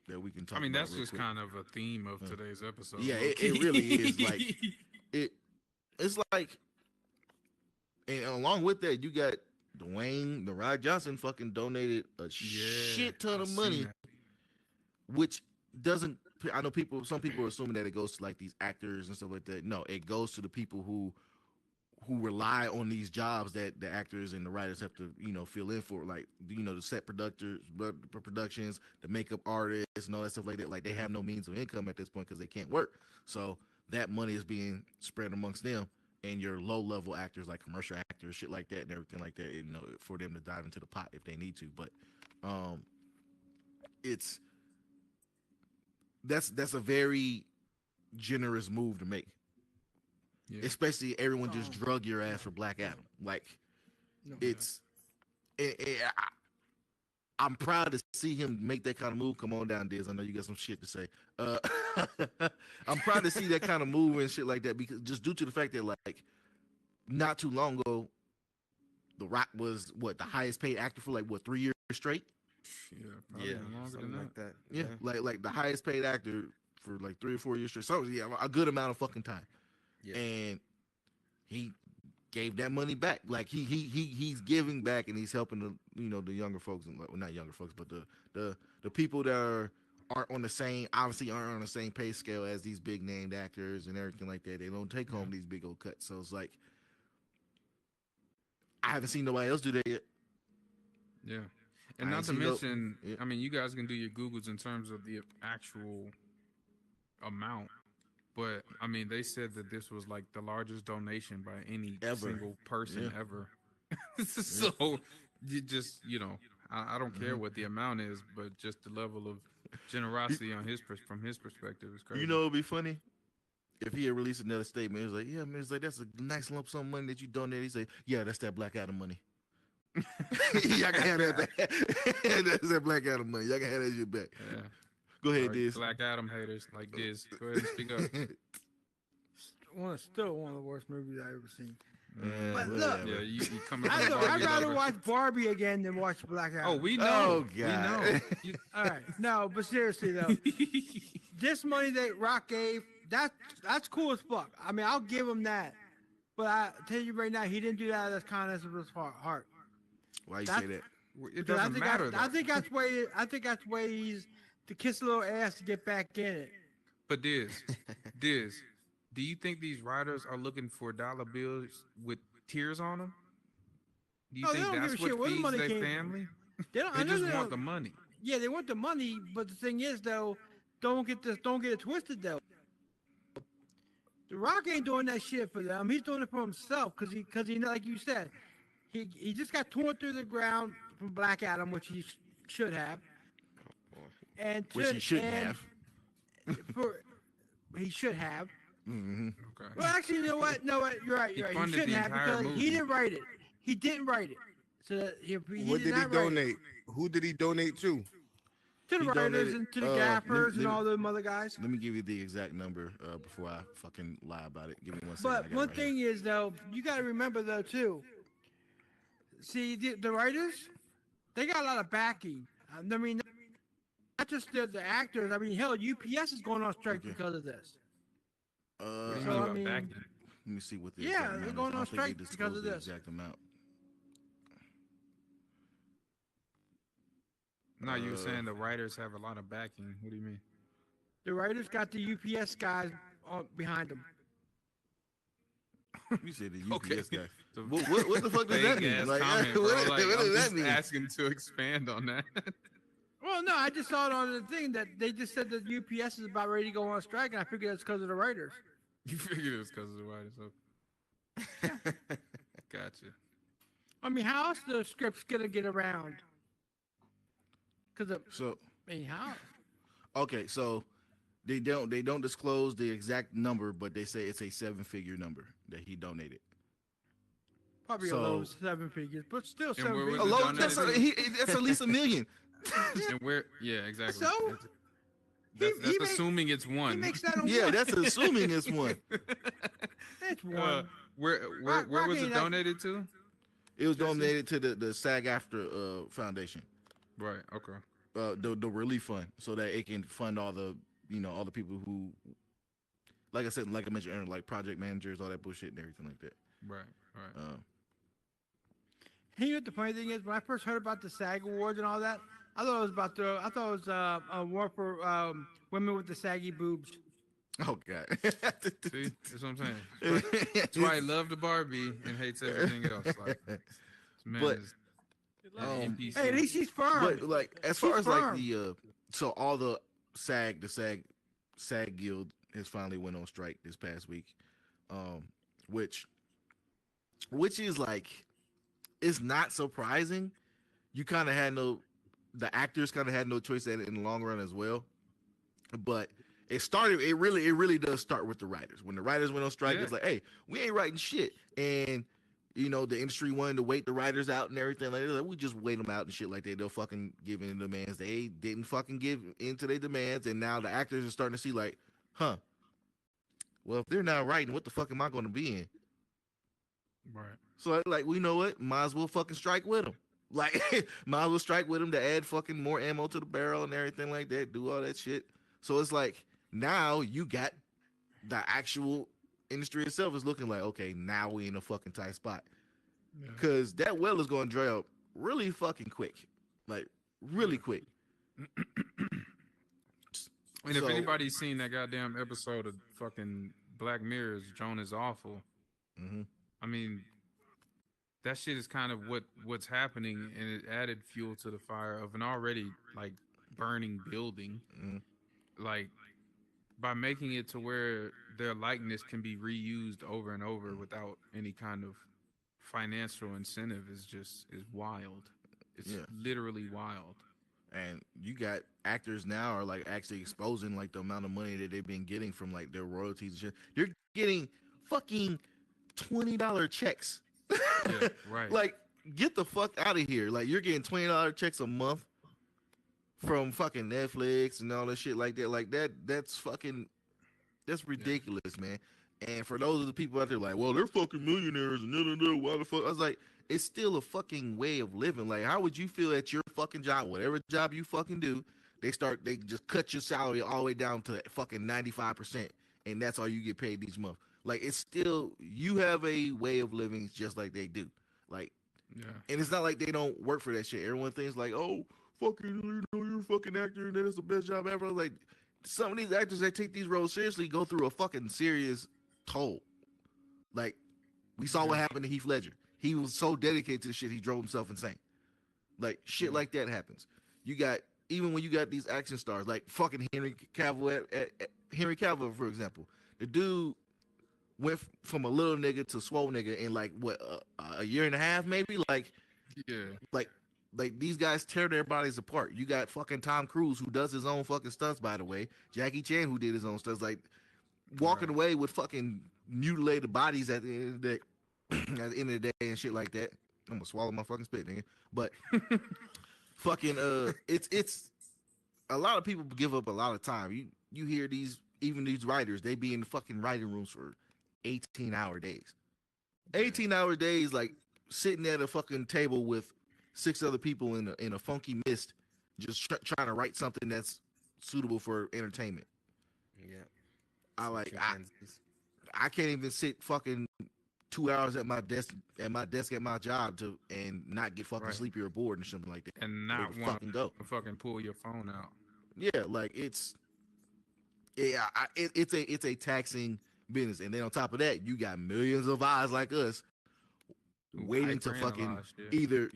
that we can I talk mean, about that's real just quick. kind of a theme of Uh, today's episode, yeah, low it really is like key. it. It's like, and along with that, you got Dwayne, the Rod Johnson, fucking donated a Yeah, shit ton I of seen money, that. which doesn't. I know people. Some people are assuming that it goes to like these actors and stuff like that. No, it goes to the people who rely on these jobs that the actors and the writers have to fill in for, like the set productions, the makeup artists, and all that stuff like that. Like they have no means of income at this point because they can't work. So that money is being spread amongst them and your low level actors, like commercial actors, shit like that, and everything like that. For them to dive into the pot if they need to. But um, it's that's a very generous move to make, Yeah, especially everyone just Oh, drug your ass no, for Black no, Adam. Like no. yeah, it's I'm proud to see him make that kind of move. Come on down, Diz. I know you got some shit to say. Uh, I'm proud to see that kind of move and shit like that because just due to the fact that like not too long ago, The Rock was what the highest paid actor for like what 3 years straight. yeah. Probably Yeah, even longer than something that. like that. Yeah, like the highest paid actor for like 3 or 4 years straight. So yeah, a good amount of fucking time. Yeah. And he gave that money back. Like he's giving back and he's helping the younger folks and well, not younger folks, but the people that aren't on the same obviously aren't on the same pay scale as these big named actors and everything like that. They don't take Yeah, home these big old cuts. So it's like I haven't seen nobody else do that yet. yeah. And I ain't not to seen no. mention, Yeah. I mean, you guys can do your Googles in terms of the actual amount, but I mean, they said that this was like the largest donation by any Ever. single person Yeah. ever. Yeah. So you just, I don't care Hmm. what the amount is, but just the level of generosity on from his perspective is You crazy. know, it'd be funny if he had released another statement. It was like, yeah, man, it's like that's a nice lump sum of money that you donated. He said, yeah, that's that Black Adam money. Y'all can have that back. That's that Black Adam money. Y'all can have that shit back. Yeah. Go All ahead, right, Diz. Black Adam haters like this. Go ahead and speak up. Still one of the worst movies I ever seen. But well, look, Yeah, you coming I'd from Barbie rather lover. watch Barbie again than watch Black Adam. Oh, we know. Oh, We God. know. You- All right, no, but seriously though, this money that Rock gave, that's cool as fuck. I mean, I'll give him that. But I tell you right now, he didn't do that out of the kindness of his heart. Why you That- say that? it Because doesn't matter. I though. think that's why. I think that's why he's to kiss a little ass to get back in it. But Diz, do you think these writers are looking for dollar bills with tears on them? Do you No, they think don't give that's a shit what where the feeds money their came from. family? They don't. I They know just they want don't- the money. Yeah, they want the money, but the thing is though, don't get it twisted though. The Rock ain't doing that shit for them. He's doing it for himself because he like you said, he just got torn through the ground from Black Adam, which he should have, and Which he shouldn't and have. he should have. Mm-hmm. Okay. Well, actually, you know what? No, what? You're right. He You're right. He funded shouldn't the have entire because movie. he didn't write it. He didn't write it. So that he What did he not write it. donate? Who did he donate to? To the He writers donated, and to the let me- gaffers and let me- all them other guys. Let me give you the exact number before I fucking lie about it. Give me 1 second. I But got it one right here. thing is though, you got to remember though too. See, the writers, they got a lot of backing. I mean, not just the actors. I mean, hell, UPS is going on strike Okay. because of this. What do you So, mean I about mean, backing? Let me see what the Yeah, exact they're amount is. going I on don't think they strike because of disclosed the this. exact amount. No, you were Uh, saying the writers have a lot of backing. What do you mean? The writers got the UPS guys behind them. You said the UPS Okay. guy. The What the fuck does that vague mean? ass Like, comment, what, bro. Like, what I'm does that just mean? asking to expand on that. Well, no, I just saw it on the thing that they just said that UPS is about ready to go on strike, and I figured that's because of the writers. You figured it was because of the writers. Okay. Gotcha. I mean, how else the script's gonna get around? Because So I mean, how? okay, so they don't disclose the exact number, but they say it's a 7-figure number that he donated. Probably So- a low 7 figures, but still where 7 was figures. it Hello, donated? that's at least $1 million. And where? Yeah, exactly. So That's he make- assuming it's he one. makes that a Yeah, one. that's assuming it's one. That's one. Where Rock was ain't it like- donated to? It was donated to the SAG-AFTRA Foundation, Right. Okay. the relief fund, so that it can fund all the all the people who, like I said, like I mentioned earlier, like project managers, all that bullshit and everything like that. Right. Right. You know what the funny thing is? When I first heard about the SAG Awards and all that, I thought it was a award for women with the saggy boobs. Oh God. See, that's what I'm saying. That's why I love the Barbie and hates everything else. Like, this man But, is um, NPC. Hey, at least she's firm. But like as far She's as like firm. the so all the SAG guild has finally went on strike this past week, which is like, it's not surprising. You kind of had the actors kind of had no choice in the long run as well, but it really does start with the writers. When the writers went on strike, Yeah. it's like, hey, we ain't writing shit, and the industry wanted to wait the writers out and everything like that. Like, we just wait them out and shit like that. They'll fucking give in to demands. They didn't fucking give into their demands, and now the actors are starting to see like, huh, well, if they're not writing, what the fuck am I going to be in? Right. So like, we know what, might as well fucking strike with them. Like, might as well strike with them to add fucking more ammo to the barrel and everything like that. Do all that shit. So it's like, now you got the actual industry itself is looking like, okay, now we in a fucking tight spot, Yeah. because that well is going to dry up really fucking quick, like really quick. And if So- anybody's seen that goddamn episode of fucking Black Mirror's Joan is Awful, Mm-hmm. I mean, that shit is kind of what's happening, and it added fuel to the fire of an already like burning building. Mhm. Like, by making it to where their likeness can be reused over and over without any kind of financial incentive is wild. It's Yeah. literally wild. And you got actors now are like actually exposing like the amount of money that they've been getting from like their royalties and shit. They're getting fucking $20 checks. Yeah, right. Like, get the fuck out of here. Like, you're getting $20 checks a month from fucking Netflix and all that shit like that. Like that's ridiculous, man. And for those of the people out there like, well, they're fucking millionaires and why the fuck? I was like, it's still a fucking way of living. Like, how would you feel at your fucking job, whatever job you fucking do? They just cut your salary all the way down to fucking 95%, and that's all you get paid each month. Like, it's still, you have a way of living just like they do. Like, Yeah. and it's not like they don't work for that shit. Everyone thinks like, oh, fucking, you're a fucking actor and that's the best job ever. Like, some of these actors that take these roles seriously go through a fucking serious toll. Like, we saw what happened to Heath Ledger. He was so dedicated to the shit, he drove himself insane. Like, shit like that happens. You got, even when you got these action stars, like fucking Henry Cavill, Henry Cavill, for example. The dude went from a little nigga to swole nigga in like, what, a year and a half, maybe? Yeah. Like these guys tear their bodies apart. You got fucking Tom Cruise, who does his own fucking stunts, by the way. Jackie Chan, who did his own stunts. Like, walking away with fucking mutilated bodies at the end of the day, at the end of the day and shit like that. I'm gonna swallow my fucking spit, nigga. But fucking it's a lot of people give up a lot of time. You hear these, even these writers, they be in the fucking writing rooms for 18-hour days. 18-hour days, like sitting at a fucking table with 6 other people in a funky mist, just trying to write something that's suitable for entertainment. Yeah. I can't even sit fucking 2 hours at my desk at my job and not get fucking sleepy or bored and something like that. And not Or want fucking go. to fucking pull your phone out. Yeah, like it's a taxing business, and then on top of that, you got millions of eyes like us waiting to fucking either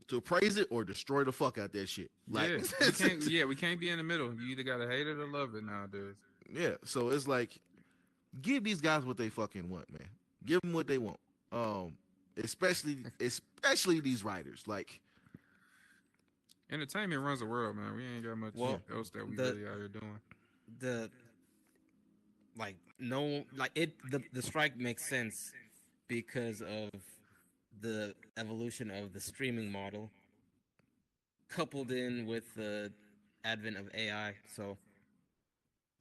to praise it or destroy the fuck out that shit. Like, we can't be in the middle. You either gotta hate it or love it nowadays. Yeah, so it's like, give these guys what they fucking want, man. Give them what they want. Especially these writers. Like, entertainment runs the world, man. We ain't got much else that we really out here doing. The strike makes sense because of the evolution of the streaming model, coupled in with the advent of AI. So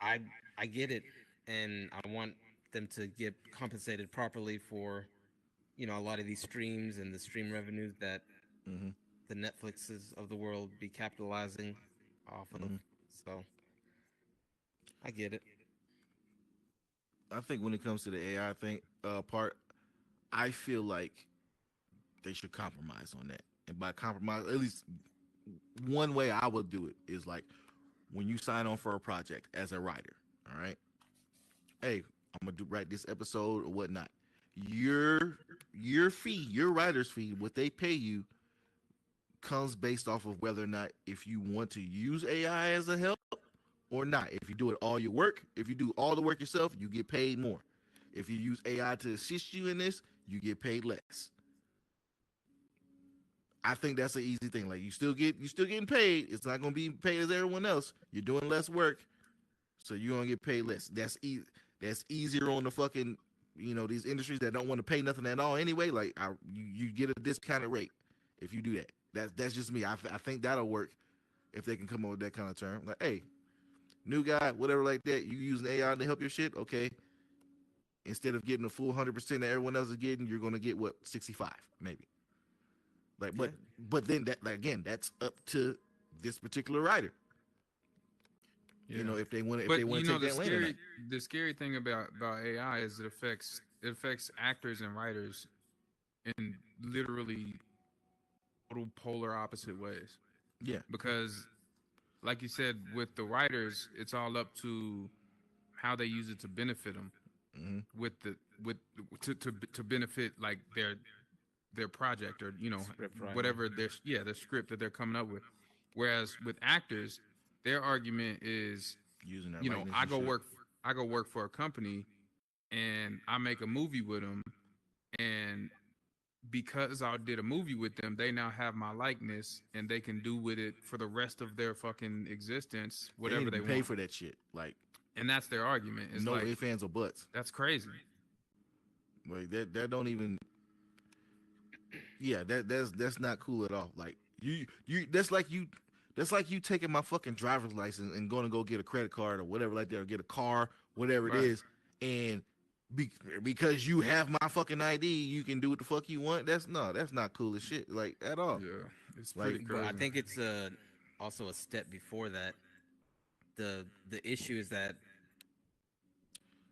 I get it, and I want them to get compensated properly for, a lot of these streams and the stream revenues that the Netflixes of the world be capitalizing off of. So I get it. I think when it comes to the AI thing part, I feel like they should compromise on that. And by compromise, at least one way I would do it is like, when you sign on for a project as a writer, all right? Hey, I'm gonna write this episode or whatnot. Your fee, your writer's fee, what they pay you, comes based off of whether or not if you want to use AI as a help or not. If you do it all your work, if you do all the work yourself, you get paid more. If you use AI to assist you in this, you get paid less. I think that's an easy thing. Like, you still getting paid. It's not gonna be paid as everyone else. You're doing less work, so you're gonna get paid less. That's easier on the fucking, these industries that don't want to pay nothing at all anyway. Like, you get a discounted rate if you do that. That's just me. I think that'll work if they can come up with that kind of term. Like, hey, new guy, whatever like that, you using AI to help your shit, okay? Instead of getting the full 100% that everyone else is getting, you're gonna get 65 maybe. Like, but then that, like, again, that's up to this particular writer. Yeah. If they want to take that lane or not. The scary thing about AI is it affects actors and writers in literally total polar opposite ways. Yeah. Because, like you said, with the writers, it's all up to how they use it to benefit them. To benefit like their project or whatever their script that they're coming up with. Whereas with actors, their argument is using that. I go work for a company and I make a movie with them, and because I did a movie with them, they now have my likeness and they can do with it for the rest of their fucking existence whatever they pay want. for that shit. Like, and that's their argument. It's no like, ifs, ands, or buts. That's crazy. Like, that don't even. Yeah, that's not cool at all. Like, you that's like you taking my fucking driver's license and going to go get a credit card or whatever like that, or get a car, whatever it Right. is, and because you have my fucking ID, you can do what the fuck you want. That's not cool as shit, like at all. Yeah, it's Like, pretty But crazy. I think it's also a step before that. The issue is that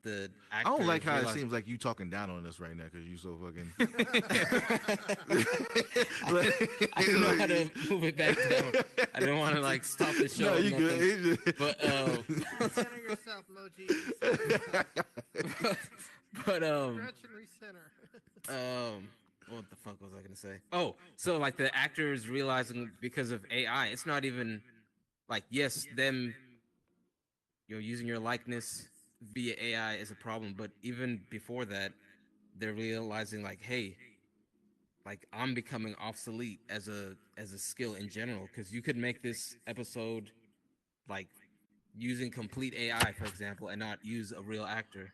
the I actors don't like how it realize- seems like you talking down on us right now because you so fucking. I don't know how to move it back down. I don't want to like stop the show. No, or you nothing. good. It's just- But Center yourself, Moji. but Stretch and recenter. what the fuck was I gonna say? Oh, so like the actors realizing because of AI, it's not even like, yes, them, using your likeness via AI is a problem, but even before that, they're realizing like, hey, like I'm becoming obsolete as a skill in general, because you could make this episode like using complete AI, for example, and not use a real actor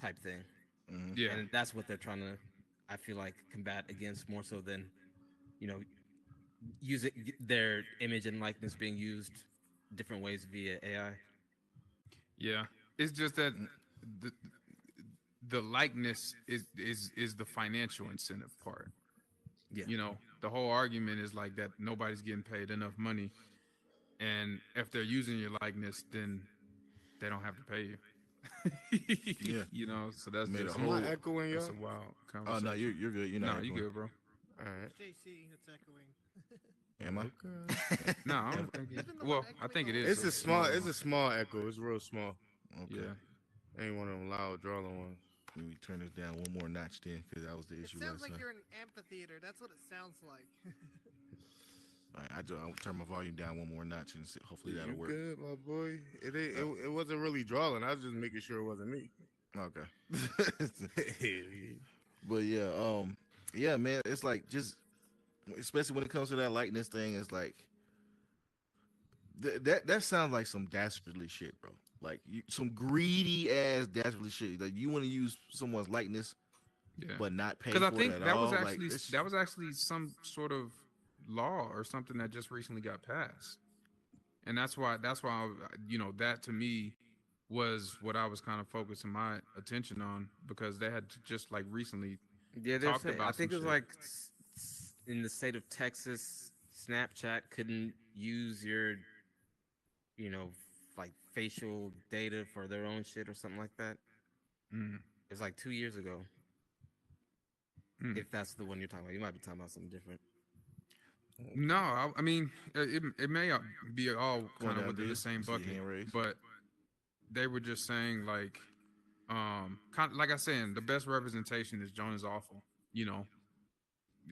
type thing. Mhm. Yeah, And that's what they're trying to, I feel like, combat against more so than, using their image and likeness being used different ways via AI. yeah. It's just that the likeness is the financial incentive part. Yeah. The whole argument is like that nobody's getting paid enough money, and if they're using your likeness, then they don't have to pay you. Yeah. So that's Made a just Am whole- I echoing that's y'all? a wild Oh conversation. no, you're good. You're no, not. you echoing. good, bro. All right. JC, it's echoing. Am I? Okay. No, I don't think. Isn't the Well, one I think it echoing is. It's a small. It's a small echo. It's real small. Okay. Yeah. Ain't one of them loud drawling ones. Let me turn this down one more notch then, because that was the It issue sounds last like time. you're in an amphitheater. That's what it sounds like. All right, I'll turn my volume down one more notch and see, hopefully that'll You work. good, my boy? It wasn't really drawling. I was just making sure it wasn't me. Okay. But yeah, man, it's like just, especially when it comes to that likeness thing, it's like that sounds like some dastardly shit, bro. Like some greedy ass dastardly shit. Like you want to use someone's likeness, Yeah. but not pay Because for I think it at that all. was actually like, that was actually some sort of law or something that just recently got passed, and that's why that to me was what I was kind of focusing my attention on, because they had just like recently. Yeah, they're talked saying, I about think it some was shit. like in the state of Texas, Snapchat couldn't use your, like facial data for their own shit or something like that. Mm. It's like 2 years ago. Mm. If that's the one you're talking about, you might be talking about something different. No, I mean it may be all kind down, of within the dude. same See your bucket, hand raised. but they were just saying like, kind of, like I said, the best representation is Jonah's Awful.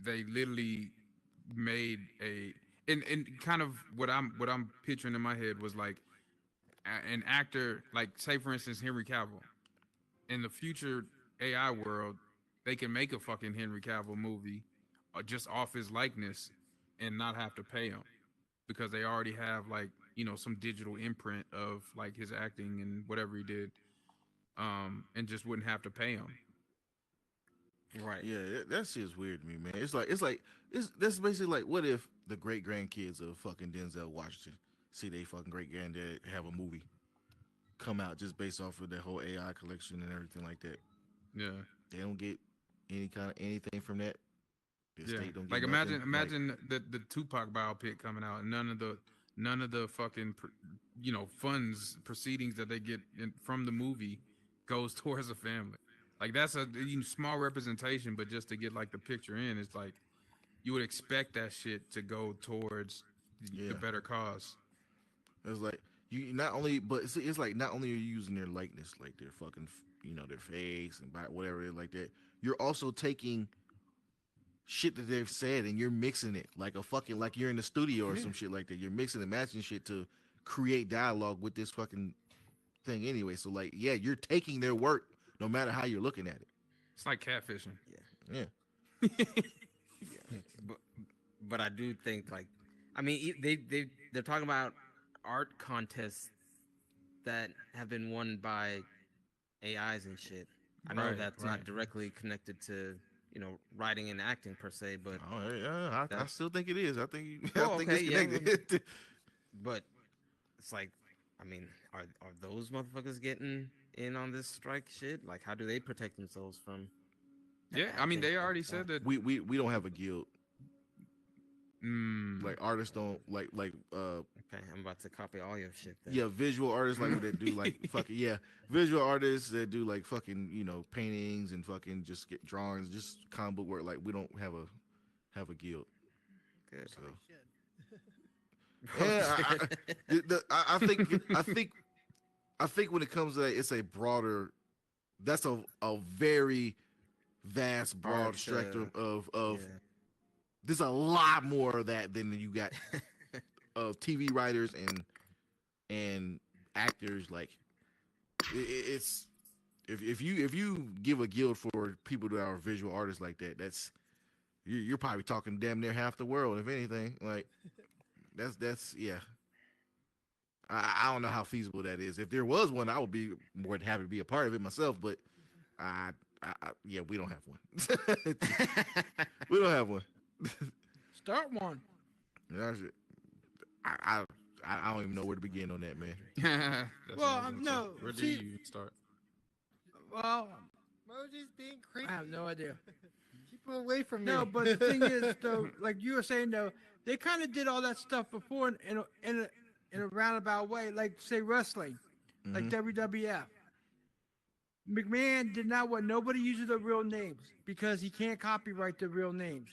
They literally made and kind of what I'm picturing in my head was like an actor, like say for instance Henry Cavill. In the future AI world, they can make a fucking Henry Cavill movie just off his likeness and not have to pay him, because they already have like some digital imprint of like his acting and whatever he did, and just wouldn't have to pay him. Right. yeah, that shit's weird to me, man. It's that's basically like, what if the great grandkids of fucking Denzel Washington see they fucking great granddad have a movie come out just based off of their whole AI collection and everything like that? Yeah. They don't get any kind of anything from that. The Yeah, state don't get like nothing. imagine the Tupac biopic coming out, and none of the fucking funds proceedings that they get from the movie goes towards a family. Like that's a small representation, but just to get like the picture in, it's like you would expect that shit to go towards Yeah. the better cause. It's like you not only, but it's like not only are you using their likeness, like their fucking, their face and whatever like that. You're also taking shit that they've said and you're mixing it like a fucking, like you're in the studio or some shit like that. You're mixing and matching shit to create dialogue with this fucking thing anyway. So like, yeah, you're taking their work no matter how you're looking at it. It's like catfishing. Yeah. But I do think like, I mean, they're talking about art contests that have been won by AIs and shit. I know Right, that's right. not directly connected to writing and acting per se, but Oh yeah, I That's- still think it is. I think Oh, I think okay, it's yeah, connected. but it's like I mean, are those motherfuckers getting in on this strike shit? Like, how do they protect themselves from? Yeah, I mean, acting they like already that? said that. We don't have a guild. Mm, Like artists don't like Okay, I'm about to copy all your shit. Then. yeah, visual artists like that do like fucking yeah, visual artists that do like fucking paintings and fucking just get drawings, just comic book work. Like we don't have a guild. Good. So Shit. yeah, I think when it comes to that, it's a broader. That's a very vast, broad Hard to- spectrum of. Yeah. There's a lot more of that than you got of TV writers and actors. Like it's if you give a guild for people that are visual artists like that, that's you're probably talking damn near half the world, if anything. Like that's yeah. I don't know how feasible that is. If there was one, I would be more than happy to be a part of it myself. But yeah, we don't have one. We don't have one. Start one. I don't even know where to begin on that, man. that's Well, what I was gonna say. no, Where do see- you start? Well, Moji's being creepy. I have no idea. Keep him away from me. No, but the thing is, though, like you were saying, though, they kind of did all that stuff before in a roundabout way, like say wrestling, like WWF. McMahon did not want nobody using their real names because he can't copyright their real names.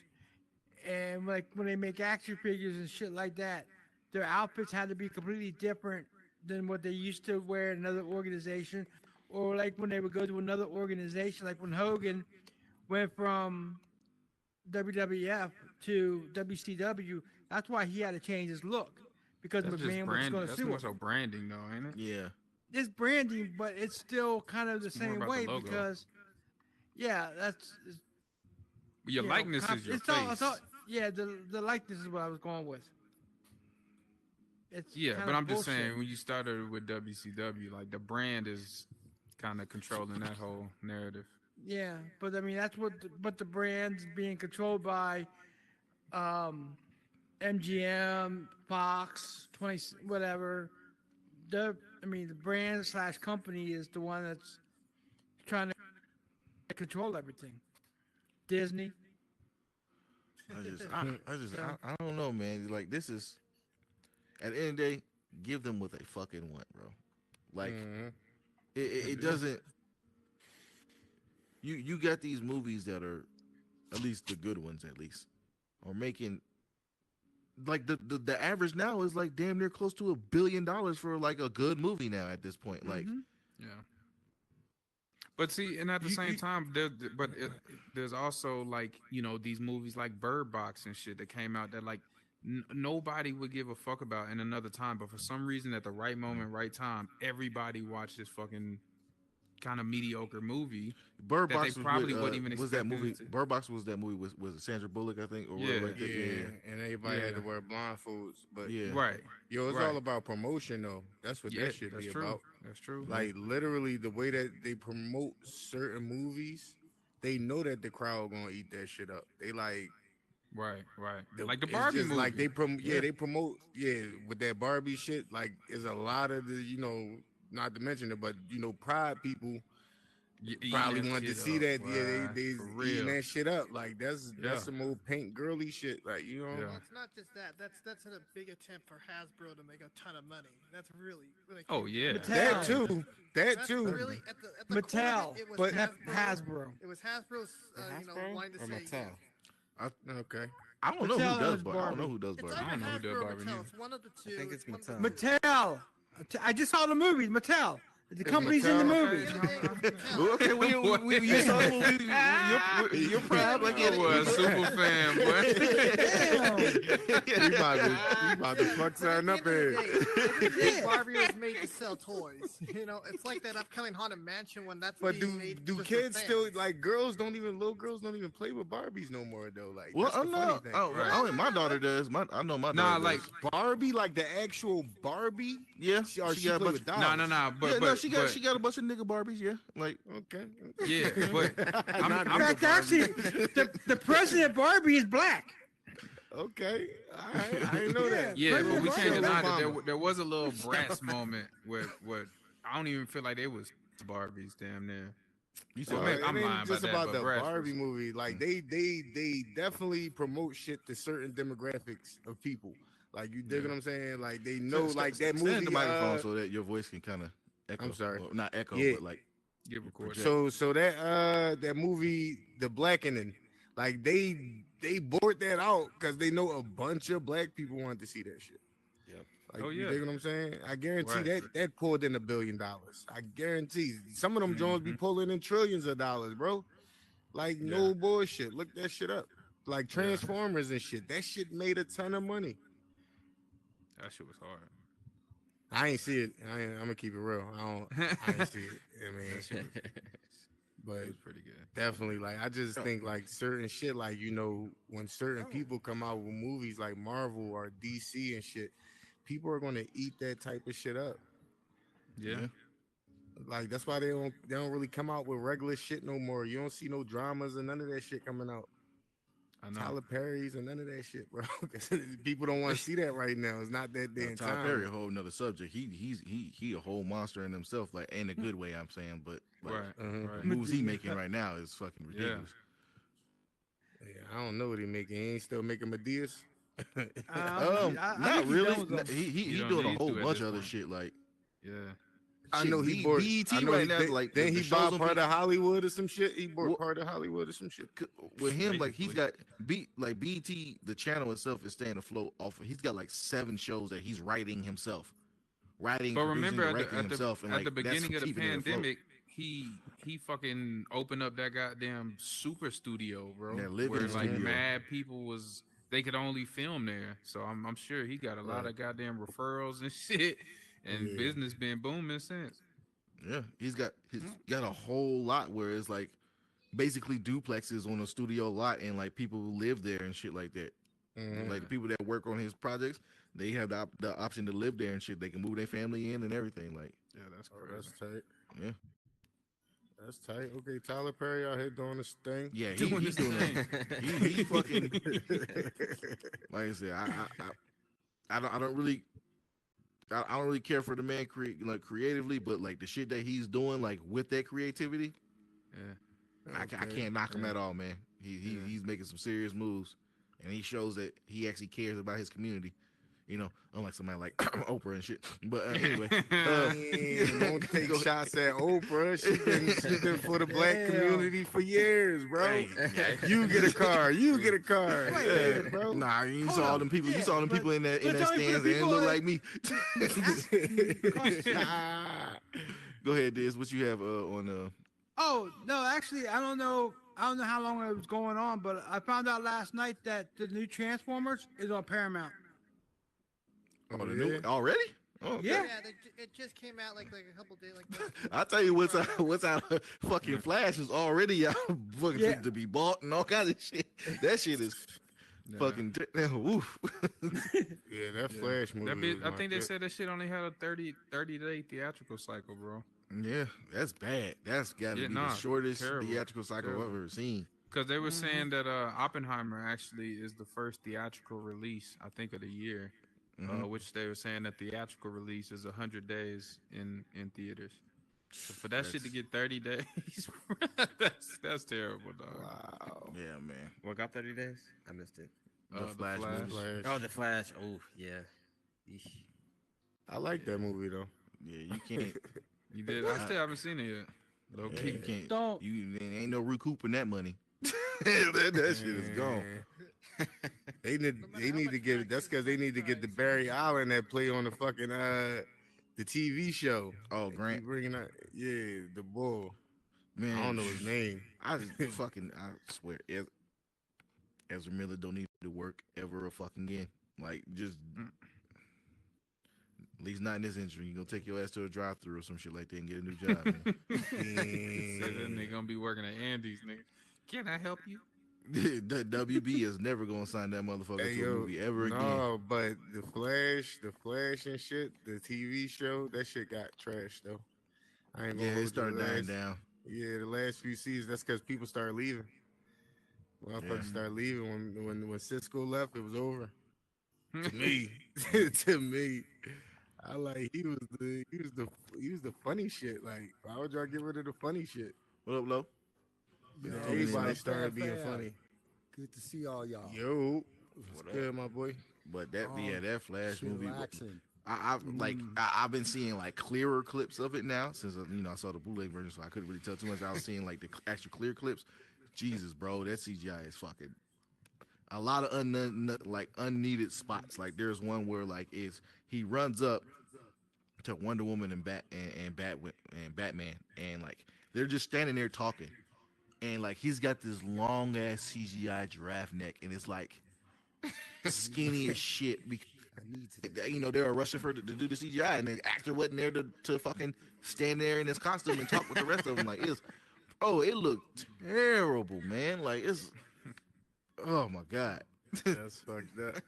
And like when they make action figures and shit like that, their outfits had to be completely different than what they used to wear in another organization. Or like when they would go to another organization, like when Hogan went from WWF to WCW, that's why he had to change his look because That's just McMahon was branding. going to That's sue more him. so branding, though, ain't it? Yeah. It's branding, but it's still kind of the It's more same about the way logo. because, yeah, that's Your you know, likeness cop- is your it's face. yeah, the likeness is what I was going with. It's Yeah, kinda but I'm just bullshit. saying when you started with WCW, like the brand is kind of controlling that whole narrative. Yeah, but I mean that's what but the brand's being controlled by MGM, Fox, 20 whatever. The brand / company is the one that's trying to control everything. Disney. I don't know, man. Like this is at the end of the day, give them what they fucking want, bro. Like it doesn't. You got these movies that are, at least the good ones, at least, are making. Like the average now is like damn near close to $1 billion for like a good movie now at this point. Like Mhm. Yeah. But see, and at the same time, there's also like these movies like Bird Box and shit that came out that like nobody would give a fuck about in another time, but for some reason at the right moment, right time, everybody watched this fucking kind of mediocre movie. Bird that Box they probably wouldn't even was that expect movie. it to- Bird Box was that movie was it Sandra Bullock, I think, or Yeah. whatever like that? Yeah, and everybody had to Yeah. wear blindfolds. But Yeah. Right. yo, it's Right. all about promotion, though. That's what Yeah, that shit that's be true. about. That's true. Like literally, the way that they promote certain movies, they know that the crowd gonna eat that shit up. They like right. Like the it's Barbie just movie. like they they promote with that Barbie shit. Like, is a lot of the not to mention it, but Pride people Eating probably that wanted to shit see up, that. boy, Yeah, they for eating real. that shit up. Like that's Yeah. some old pink girly shit. Like Yeah. Well, it's not just that. That's a big attempt for Hasbro to make a ton of money. That's really Oh yeah. Mattel. that too. That That's too. really at the core Mattel, of it was but Hasbro. It was Hasbro's, wanting to say. Okay. I don't know Mattel who does owns Barbie. I don't know Barbie. who does It's Barbie. either I don't know who did Hasbro or Barbie Mattel. neither. It's one of the two. think it's one of Mattel. the- Mattel. I just saw the movies. Mattel. The company's in the Mattel, movies. Mattel. Okay, we you saw the movie. You're proud. I get I it. was a super fan, boy. You about to fuck something up here. Yeah. Barbie was made to sell toys. It's like that upcoming Haunted Mansion one. That's But being made do just for kids still fans. like little girls don't even play with Barbies no more though? Like Well, that's the I'm funny not. thing. Oh, my daughter does. I know my daughter. Nah, does. like Barbie, like the actual Barbie. yeah, She got a play bunch. with dolls. No. But Yeah, but no, she got but- a bunch of nigga Barbies. Yeah, like Okay. Yeah, but Not In nigga fact, Barbie. actually, the president Barbie is black. Okay, all right. I didn't know that. Yeah, but we can't Michelle deny that Obama. there was a little Bratz moment with what I don't even feel like they was Barbies damn near. You Well, said maybe It I'm ain't lying just about about that, but the Bratz Barbie was, movie. Like they definitely promote shit to certain demographics of people. Like you dig Yeah. what I'm saying? Like they know stand, like that stand movie. the microphone so that your voice can kind of echo. I'm sorry. Well, not echo, Yeah. but like get recorded. So that movie, The Blackening, like they bought that out because they know a bunch of black people wanted to see that shit. Yep. Like, Oh, you yeah. dig what I'm saying? I guarantee Right. that pulled in $1 billion. I guarantee some of them Jones be pulling in trillions of dollars, bro. Like no bullshit. Look that shit up. Like Transformers and shit. That shit made a ton of money. That shit was hard. I ain't see it. I'm gonna keep it real. I ain't see it. I mean, but It was pretty good. definitely, like, I just think like certain shit, like, you know, when certain people come out with movies like Marvel or DC and shit, people are gonna eat that type of shit up. Yeah. Like that's why they don't really come out with regular shit no more. You don't see no dramas and none of that shit coming out. I know. Tyler Perry's and none of that shit, bro. 'Cause people don't want to see that right now. It's not that damn Tyler time. Perry, a whole nother subject. He a whole monster in himself, like in a good way. I'm saying, but like, Right. Mhm. Right. the moves he making right now is fucking ridiculous. Yeah, I don't know what he making. He ain't still making Medeas. Not really. He don't doing a need whole to at bunch this of other point. shit. Like Yeah. I shit, know he bought BET I know right he now. did, Like then the he shows bought on part P- of Hollywood or some shit. He bought What- part of Hollywood or some shit. with him, like he's Basically. got like BET, the channel itself is staying afloat off. He's got like 7 shows that he's writing himself, writing, But producing, remember directing himself, and at like the beginning that's of the keeping it afloat. pandemic, he fucking opened up that goddamn super studio, bro. Yeah, living where like studio. mad people they could only film there. So I'm sure he got a lot Right. of goddamn referrals and shit, and Yeah. business been booming since. Yeah, he's got a whole lot where it's like basically duplexes on a studio lot, and like people who live there and shit like that. Mhm. Like the people that work on his projects, they have the option to live there and shit. They can move their family in and everything. Like, Yeah, that's Oh, crazy. that's tight. yeah, That's tight. Okay, Tyler Perry out here doing his thing. yeah, Doing he's his doing thing. it. He fucking like I said. I don't really. I don't really care for the man creatively, but like the shit that he's doing, like with that creativity, Yeah. I can't knock him at all, man. He's making some serious moves, and he shows that he actually cares about his community. You know, unlike somebody like Oprah and shit. But anyway, Man, don't take shots at Oprah. She been for the black Damn. community for years, bro. You get a car. You get a car. Wait, Yeah, wait, bro. Nah, you Hold saw all up. them people. You Yeah, saw them but- people in that but stands. tell me for the They didn't people look that- like me. Go ahead, Diz. What you have on? Oh no, actually, I don't know how long it was going on, but I found out last night that the new Transformers is on Paramount. Oh, the new already? Oh, okay. Yeah. It just came out like a couple days like. I tell you what's out. Fucking Flash is already out fucking Yeah. to be bought and all kinds of shit. That shit is fucking woof. Yeah, that Flash movie. That bit, was I my think they shit. said that shit only had a 30-day theatrical cycle, bro. Yeah, that's bad. That's got to Yeah, be nah, the shortest terrible, theatrical cycle terrible. I've ever seen. Because they were saying that Oppenheimer actually is the first theatrical release, I think, of the year. Mhm. Which they were saying that theatrical release is 100 days in theaters. So for that shit to get 30 days, that's terrible, dog. Wow. Yeah, man. What got 30 days? I missed it. The Flash movies. Flash. Oh, The Flash. Oh, yeah. Eesh. I like that movie though. Yeah, you can't. You did? I still haven't seen it yet. Low Yeah, key. you can't. Don't. You ain't no recouping that money. that shit is gone. They need to get. That's because they need to get the Barry Allen that play on the fucking the TV show. Oh, They Grant, keep bringing out, yeah, the bull. man. I don't know his name. I just fucking. I swear, Ezra Miller don't need to work ever fucking again. Like just. At least not in this industry. You gonna take your ass to a drive-through or some shit like that and get a new job. Man. Said that nigga gonna be working at Andy's, nigga. Can I help you? The WB is never gonna sign that motherfucker Hey, to a yo, movie ever again. No, but the Flash and shit, the TV show, that shit got trashed though. I ain't gonna Yeah, hold it you, started the dying last- down. Yeah, the last few seasons, that's because people started leaving. Motherfuckers start leaving when Cisco left. It was over. To me, to me, I like he was the funny shit. Like, why would y'all get rid of the funny shit? What up, Lo? Everybody started being funny. Good to see all y'all. Yo, what's good, my boy? But that Flash movie. Chillaxing. I've been seeing like clearer clips of it now since I saw the bootleg version, so I couldn't really tell too much. I was seeing like the actual clear clips. Jesus, bro, that CGI is fucking a lot of unneeded spots. Like there's one where like he runs up to Wonder Woman and Batman, and like they're just standing there talking, and like he's got this long ass CGI giraffe neck, and it's like skinny as shit because they were rushing to do the CGI, and the actor wasn't there to fucking stand there in his costume and talk with the rest of them. Like it looked terrible, man. Like oh my god, that's fucked up.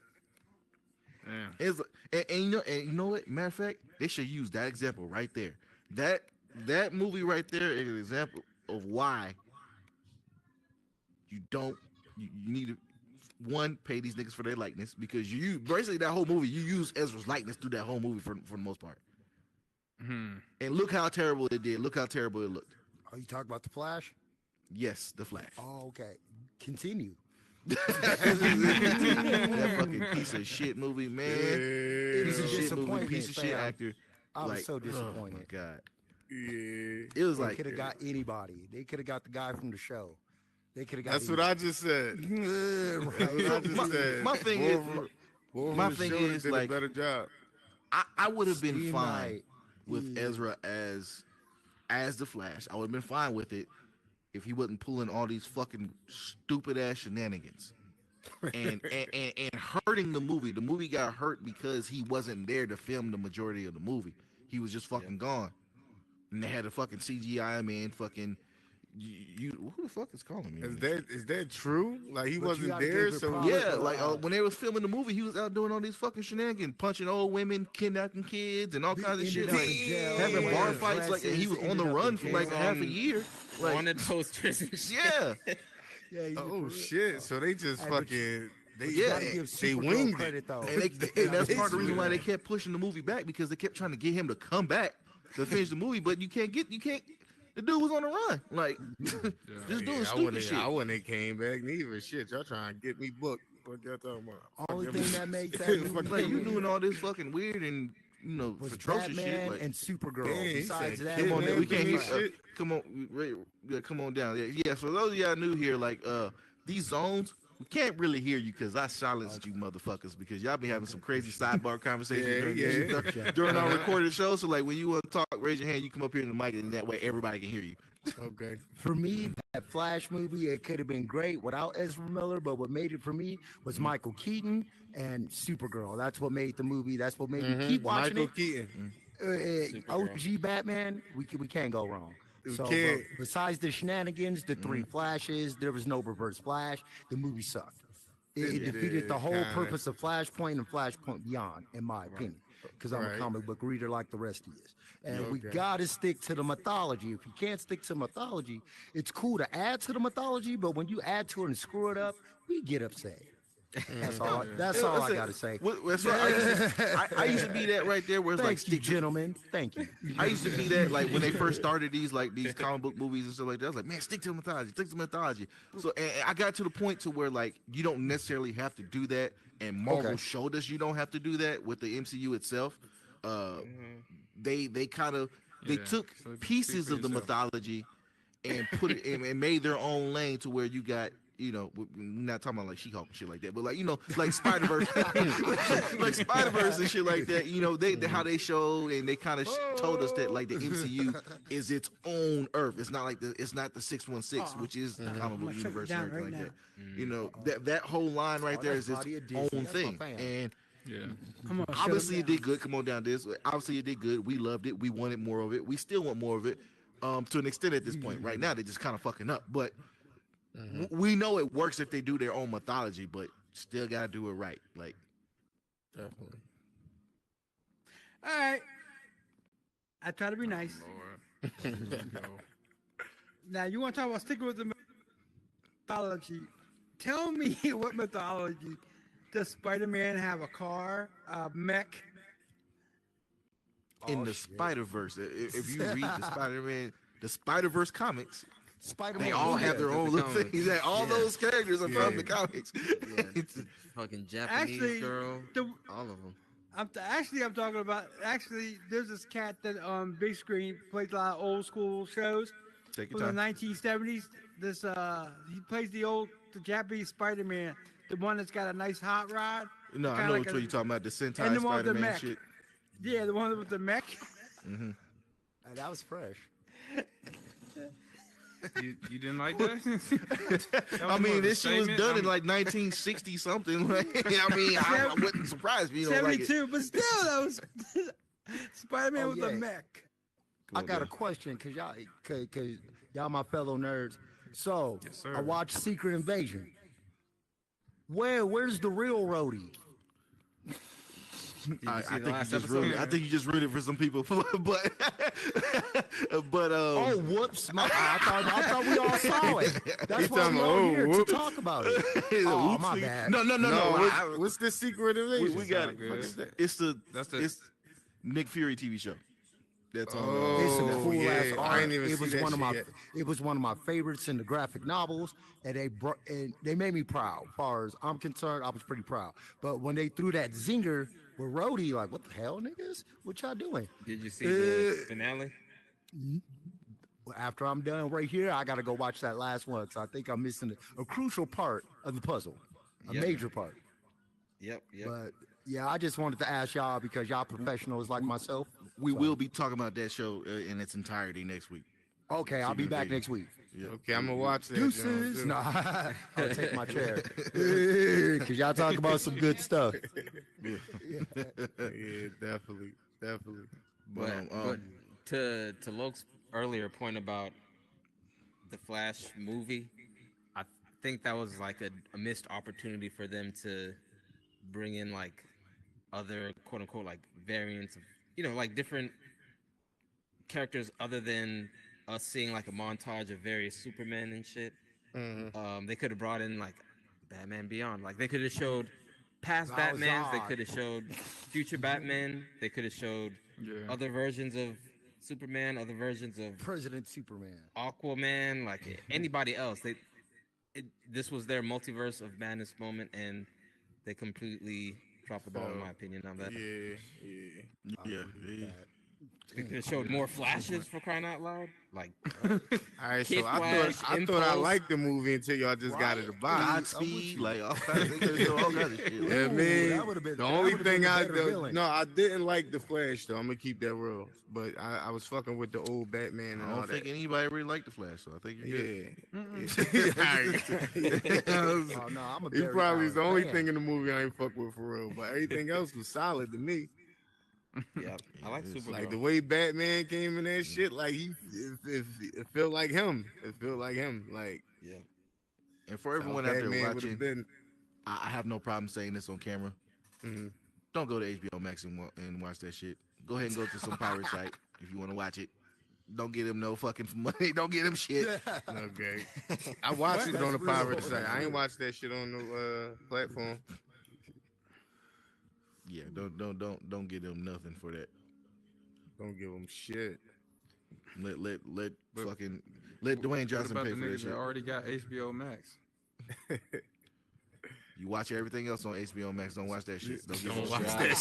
Damn. It's and you know what? Matter of fact, they should use that example right there. That movie right there is an example of why you need to pay these niggas for their likeness, because you basically that whole movie you use Ezra's likeness through that whole movie for the most part. Mm-hmm. And look how terrible it did. Look how terrible it looked. Oh, you talk about the Flash? Yes, the Flash. Oh, okay. Continue. That fucking piece of shit movie, man. It was a disappointment. Piece of shit fam. actor. I was so disappointed. Oh my god. Yeah. It was They like could have got anybody. They could have got the guy from the show. They could have got. That's what I just said. That's what I just said. my thing is did like a better job. I would have been Steam fine Knight. with Ezra as the Flash. I would have been fine with it if he wasn't pulling all these fucking stupid ass shenanigans and hurting the movie. The movie got hurt because he wasn't there to film the majority of the movie. He was just fucking gone, and they had a fucking CGI man fucking. Who the fuck is calling me? Is that true? Like he But you wasn't gotta there, give it so props. Yeah, like when they was filming the movie, he was out doing all these fucking shenanigans, punching old women, kidnapping kids, and all He kinds of shit. ended up Like in jail, having bar wearing fights, like and he was dresses, on the ended up run in for like jail. half a year. Like, Wanted posters and shit. yeah, Yeah, he oh did. shit! So they just Hey, but fucking But Yeah, you gotta and give they Supergirl winged it. credit though. and that's part of the reason why they kept pushing the movie back, because they kept trying to get him to come back to finish the movie, but you can't. The dude was on the run, like just doing stupid shit. I wouldn't have came back neither. Shit, y'all trying to get me booked. What y'all talking about? Only Fuck thing every- that makes that movie Like you doing all this fucking weird and was atrocious Batman shit. Like, and Supergirl. Damn, he Besides said that, come on, kid, man, we man, can't hear. shit. Come on down. Yeah. For those of y'all new here, like these zones, we can't really hear you because I silenced you motherfuckers because y'all be having some crazy sidebar conversations during our recorded show. So like when you want to talk, raise your hand. You come up here in the mic, and that way everybody can hear you. Okay. for me, that Flash movie, it could have been great without Ezra Miller, but what made it for me was Michael Keaton and Supergirl. That's what made the movie. That's what made me keep watching Michael Keaton. it. OG Batman, we can't go wrong. We So, can't. but besides the shenanigans, the three flashes, there was no reverse flash. The movie sucked. It defeated the whole kinda. purpose of Flashpoint and Flashpoint Beyond, in my opinion, because I'm a Right. comic book reader like the rest of you. And we Okay. gotta stick to the mythology. If you can't stick to mythology, it's cool to add to the mythology, but when you add to it and screw it up, we get upset. That's all. That's all I gotta say. That's right. I used to be that right there where it's like Thank you, stick to gentlemen. Thank you. I used to be that like when they first started these comic book movies and stuff like that. I was like, man, stick to the mythology, stick to the mythology. So and I got to the point to where like you don't necessarily have to do that, and Marvel Okay. showed us you don't have to do that with the MCU itself. They kind of they Yeah. took So speak pieces for of the yourself. mythology and put it and made their own lane to where you got. We're not talking about like She-Hulk and shit like that, but like like Spider-Verse, like Spider-Verse and shit like that. They how they showed and they kind of told us that like the MCU is its own Earth. It's not like it's not the 616, which is the comic book universe and everything like that. That whole line right there is its Claudia Disney. own That's my thing, fan. and Yeah. Come on, shut obviously him it did good. Come on down this. Obviously it did good. We loved it. We wanted more of it. We still want more of it. To an extent at this point. Right now they're just kind of fucking up, but. We know it works if they do their own mythology, but still gotta do it right. Like, Definitely. All right. I try to be nice. Lord. Now you want to talk about sticking with the mythology? Tell me what mythology does Spider-Man have a car, a mech? In Oh, the shit. Spider-Verse, if you read the Spider-Man, the Spider-Verse comics, Spider-Man. they all have yeah. their own little comics. things. That all Yeah. those characters are from Yeah. the comics. Fucking Japanese Actually, girl. the, All of them. I'm talking about. Actually, there's this cat that on big screen plays a lot of old school shows Take your from the time. 1970s. This he plays the Japanese Spider-Man, the one that's got a nice hot rod. No, I kinda know like what a- you're talking about. The Sentai and the one with the Spider-Man mech. shit. Yeah, the one with the mech. Hmm. That was fresh. You didn't like that? That I was more mean, of a this shit was statement. done in like 1960 something. Like, I mean, I wouldn't surprise me. You don't like it. 72, but still, that was Spider-Man Oh, with yeah. a mech. Come I on, got a man. question because y'all my fellow nerds. So Yes, sir. I watched Secret Invasion. Where's the real Rhodey? Did you I see think the you last just episode? ruined it. I think you just ruined it for some people, but Oh, whoops! I thought we all saw it. That's He why talking we about, all oh, here whoops. to talk about it. Oh, Oh, my bad. No, What's the secret of we, it? we got sound it. good. It's the That's the it's Nick Fury TV show. That's on. It's some Oh, cool ass yeah, I art. ain't even It see was that one of shit my yet. it was one of my favorites in the graphic novels, and they made me proud. As far as I'm concerned, I was pretty proud. But when they threw that zinger with Rhodey, like, what the hell, niggas? What y'all doing? Did you see the finale? After I'm done right here, I gotta go watch that last one because I think I'm missing a crucial part of the puzzle, a Yep. major part. Yep. But yeah, I just wanted to ask y'all because y'all professionals like myself. We will be talking about that show in its entirety next week. Okay, I'll be Secret back Invasion. next week. Yeah. Okay, I'm gonna watch that. Deuces. John, No, too. I'll take my chair because y'all talk about some good stuff. Yeah, definitely. But, but to Loke's earlier point about the Flash movie, I think that was like a missed opportunity for them to bring in like other quote unquote like variants of like different characters other than us seeing like a montage of various Supermen and shit. Mhm. They could have brought in like Batman Beyond. Like they could have showed past That was Batmans. They odd. could have showed future Batman. They could have showed yeah. other versions of Superman, other versions of President Superman. Aquaman, like anybody else. This was their multiverse of madness moment, and they completely dropped the ball, in my opinion, on that. Yeah. They could have showed more flashes for crying out loud. Like, All right, so Kid I Flash, thought I Impulse. liked the movie until y'all just got it to buy. Godspeed, like all kinds of, all kinds of shit. Yeah, Ooh, man. that would've been- The that only would've been thing a I better do, villain. no, I didn't like the Flash though. I'm gonna keep that real. But I was fucking with the old Batman and I all don't think that. anybody really liked the Flash, so I think you're good. Yeah. Oh no, I'm a He Barry probably is the Allen only fan. thing in the movie I ain't fuck with for real. But everything else was solid to me. yeah, I like It's Supergirl. Like the way Batman came in that shit, like it felt like him. It felt like him. Like yeah, And for how everyone out there Batman would've watching, been. I have no problem saying this on camera. Mhm. Don't go to HBO Max and watch that shit. Go ahead and go to some pirate site if you want to watch it. Don't get him no fucking money. Don't get him shit. Okay. I watched it on the That's real. pirate site. I ain't watched that shit on the platform. Yeah, don't get him nothing for that. Don't give them shit. Let But- fucking let Dwayne What Johnson about pay the for that niggas that shit. already got HBO Max? You watch everything else on HBO Max. Don't watch that shit. Don't, give Don't it watch a that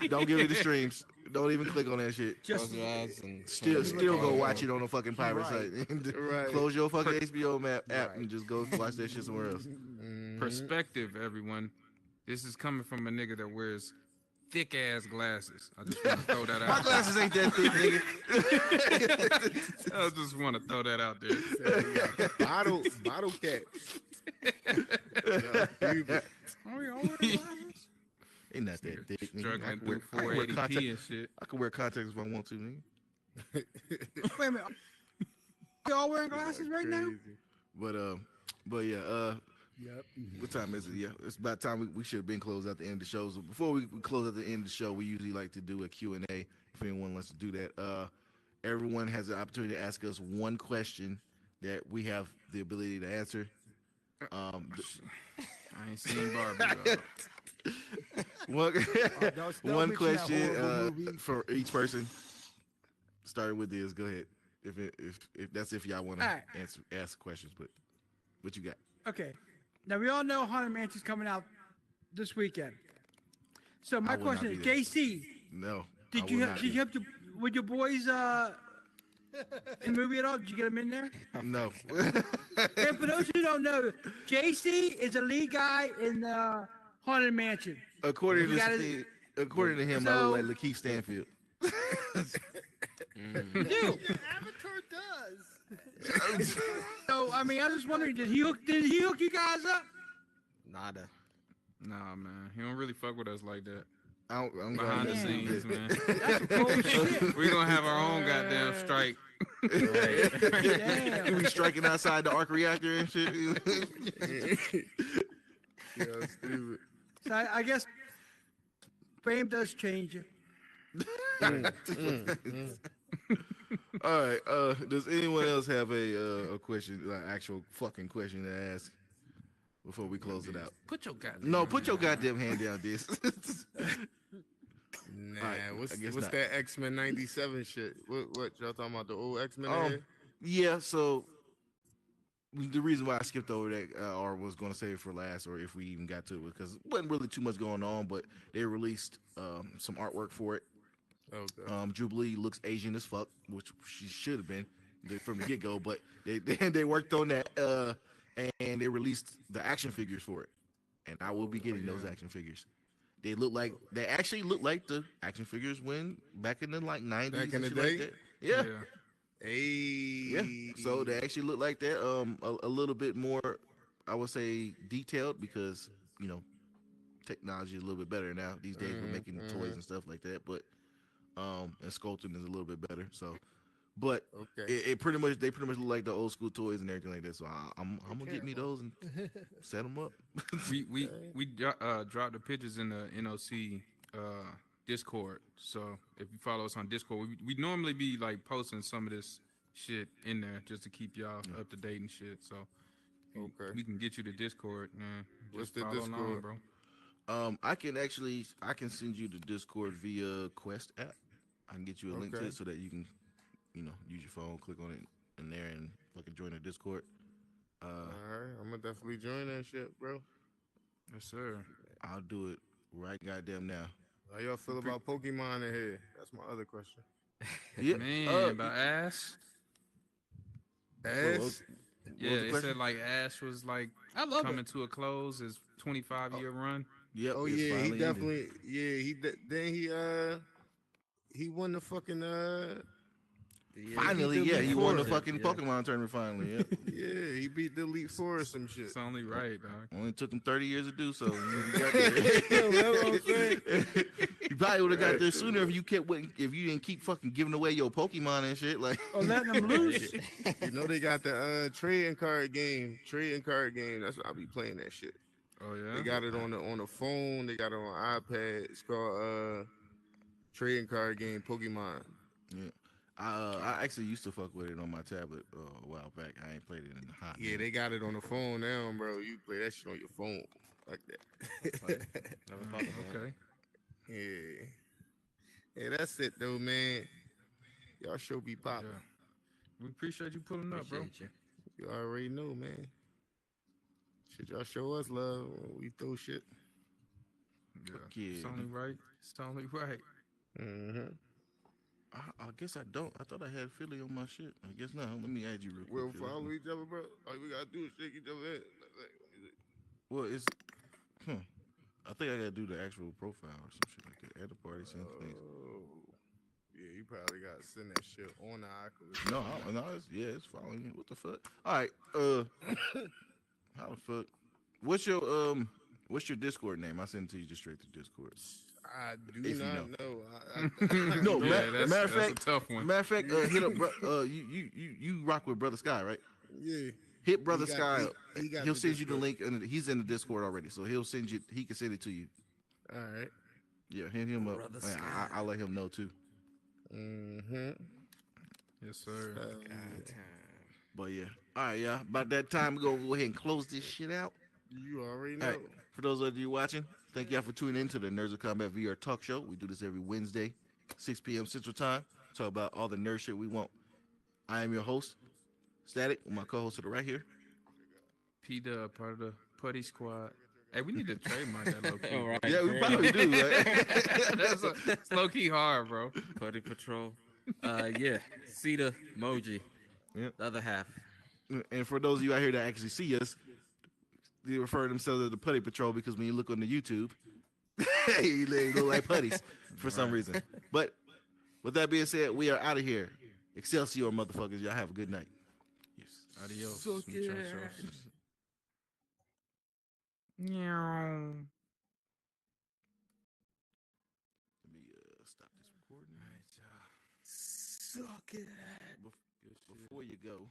shit. don't give it the streams. Don't even click on that shit. close your eyes and Still go watch it on a fucking pirate Right. site. Right. Close your fucking HBO app Right. and just go watch that shit somewhere else. Mhm. Perspective, everyone. This is coming from a nigga that wears thick ass glasses. I just want to throw that out. My glasses ain't that thick, nigga. I just want to throw that out there. Bottle cap. Yeah, you- Oh, you all wear glasses? Ain't not that thick. Nigga. Struggling through 480p and shit. I can wear contacts if I want to, nigga. Wait a minute. Y'all wearing glasses right now? Crazy. But yeah, Yep. what time is it? Yeah, it's about time we should have been closed at the end of the show. So before we close at the end of the show, we usually like to do a Q&A if anyone wants to do that. Everyone has the opportunity to ask us one question that we have the ability to answer. I ain't seen Barbie. One, Don't one mention that question horrible movie. for each person. Starting with this, go ahead. If that's if y'all want to Alright. ask questions, but what you got? Okay. Now we all know Haunted Mansion's coming out this weekend. So my I will not question is, be there. JC, No. I did will you not be. help with your boys in the movie at all? Did you get them in there? No. And for those who don't know, JC is a lead guy in Haunted Mansion. according You to gotta- Steve, according to him, I So- look like Lakeith Stanfield. You do. Avatar does. So I mean, I was just wondering, did he hook you guys up? Nada. Nah, man, he don't really fuck with us like that. I'm Behind the glad you scenes, did. man. That's bullshit. We gonna have our own goddamn strike. Damn. We striking outside the arc reactor and shit. Yeah, stupid. So I guess fame does change you. All right. Does anyone else have a question, like actual fucking question to ask before we close it out? Put your goddamn. No, put your goddamn hand down, this. Nah, Alright, what's I guess what's not. that X-Men 97 shit? What y'all talking about, the old X-Men? Yeah. So the reason why I skipped over that or was going to save it for last, or if we even got to it, because wasn't really too much going on, but they released some artwork for it. Okay. Jubilee looks Asian as fuck, which she should have been from the get go, but they worked on that and they released the action figures for it, and I will be getting those action figures. They actually look like the action figures when back in the like 90s. Back in and the shit like day? that. Yeah. Hey. Yeah. So they actually look like that. A little bit more, I would say, detailed because technology is a little bit better now these days. We're making toys and stuff like that, but and sculpting is a little bit better. So, but Okay. they pretty much look like the old school toys and everything like that. So I'm gonna get me those and set them up. We dropped the pictures in the NOC Discord. So if you follow us on Discord, we normally be like posting some of this shit in there just to keep y'all up to date and shit. So we can get you the Discord, man. What's Just the follow along, Discord? bro? I can send you the Discord via Quest app. I can get you a link to Okay. it so that you can, use your phone, click on it in there, and fucking join the Discord. All right, I'm gonna definitely join that shit, bro. Yes, sir. I'll do it right goddamn now. How y'all feel about Pokemon in here? That's my other question. Yeah, Man, about Ash. Ash? Yeah, was the it question? said like Ash was like I love coming to a close. His 25-year run. Yep. Oh it's yeah, he finally ended. definitely. Yeah, then he won the fucking Finally, beat the yeah, Elite he won the Four. fucking Pokemon tournament finally. Yeah. Yeah, he beat the Elite Four or some shit. It's only right, dog. Only took him 30 years to do so. He got Yeah, there. that's what I'm saying. You probably would have got there sooner if you didn't keep fucking giving away your Pokemon and shit. Like, Or letting them loose. You know they got the trading card game. That's what I'll be playing that shit. Oh yeah. They got it on the phone. They got it on iPad. It's called trading card game Pokemon. yeah. I actually used to fuck with it on my tablet a while back. I ain't played it in a hot Yeah, minute. they got it on the phone now, bro. You play that shit on your phone like that. Never thought of that. Okay. Yeah. Yeah, that's it though, man. Y'all show be popping. Yeah. We appreciate you pulling up, bro. Appreciate you. You already know, man. Should y'all show us love when we throw shit? Yeah. yeah. It's only right. It's only right. Mm-hmm. I guess I don't. I thought I had Philly on my shit. I guess not. Let me add you real quick. We'll Philly. follow each other, bro. All we gotta do is shake each other head. Well, it's. I think I gotta do the actual profile or some shit like that. Add the party send things. Oh, yeah, you probably gotta send that shit on the Oculus. No, it's following me. What the fuck? All right. How the fuck? What's your Discord name? I send it to you just straight to Discord. I do If you not know. No, Yeah, matter of that's fact, a tough one. matter of fact, hit up. You rock with Brother Sky, right? Yeah. Hit Brother He got- Sky he- up. he got He'll the send you the Discord. link, and he's in the Discord already, so he'll send you. He can send it to you. All right. Yeah, hit him up. Brother Man, Sky. I'll let him know too. Mm-hmm. Yes, sir. But yeah, all right, yeah. About that time, we're gonna go ahead and close this shit out. You already know. All right. For those of you watching, thank y'all for tuning in to the Nerds of Combat VR talk show. We do this every Wednesday, 6 p.m. Central Time. Talk about all the nerd shit we want. I am your host, Static, with my co-host to the right here. P Dub, part of the Putty Squad. Hey, we need to trademark that low key. Right. Yeah, we probably do. Right? That's low key hard, bro. Putty Patrol. Yeah. Sita Moji. Yep. The other half. And for those of you out here that actually see us, they refer to themselves as the Putty Patrol because when you look on the YouTube, they look like putties for some reason. But with that being said, we are out of here. Excelsior, motherfuckers. Y'all have a good night. Adios. Suck it. muchachos. Meow. Let me stop this recording. Suck it. Before you go,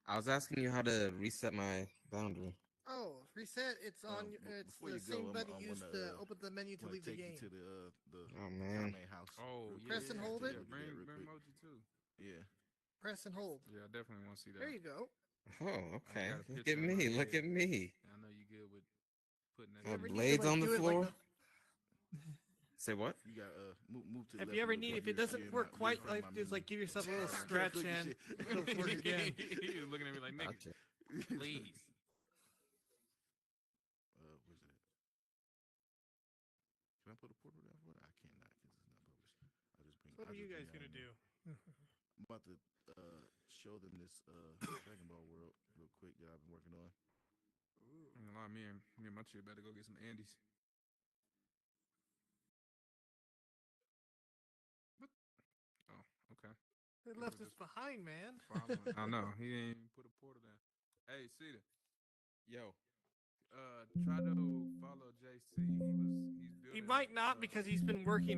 I was asking you how to reset my boundary. Oh, reset. It's on. It's before the you go, same I'm- button I'm you used gonna, to open the menu to I'm leave the take game. you to the Oh, man. main house. Oh, yeah. Press and hold it? Bring real quick. emoji too. Yeah. Press and hold. Yeah, I definitely want to see that. There you go. Oh, okay. got a Look picture at in my me. Look head. at me. I know you good with putting that. My in. Ever need to, blades like, on the do it like floor. the- Say what? You got move to the If left you a ever little need, bit. if it You're doesn't in work my- quite you're in like my this, like menu. give yourself a little Can't stretch look at and shit. it'll work again. He was looking at me like, nigga, Gotcha. please. Where's it at? Can I put a portal down for it? I cannot because it's not published. I'll just bring. What are you guys gonna do? I'm about to show them this Dragon Ball World real quick that I've been working on. I'm gonna lie, me and my chick better go get some Andes. What? Oh, okay. They left us behind, man. Following. I know he didn't even put a portal down. Hey, Cedar. Yo. Try to follow JC. He's building. He might not because he's been working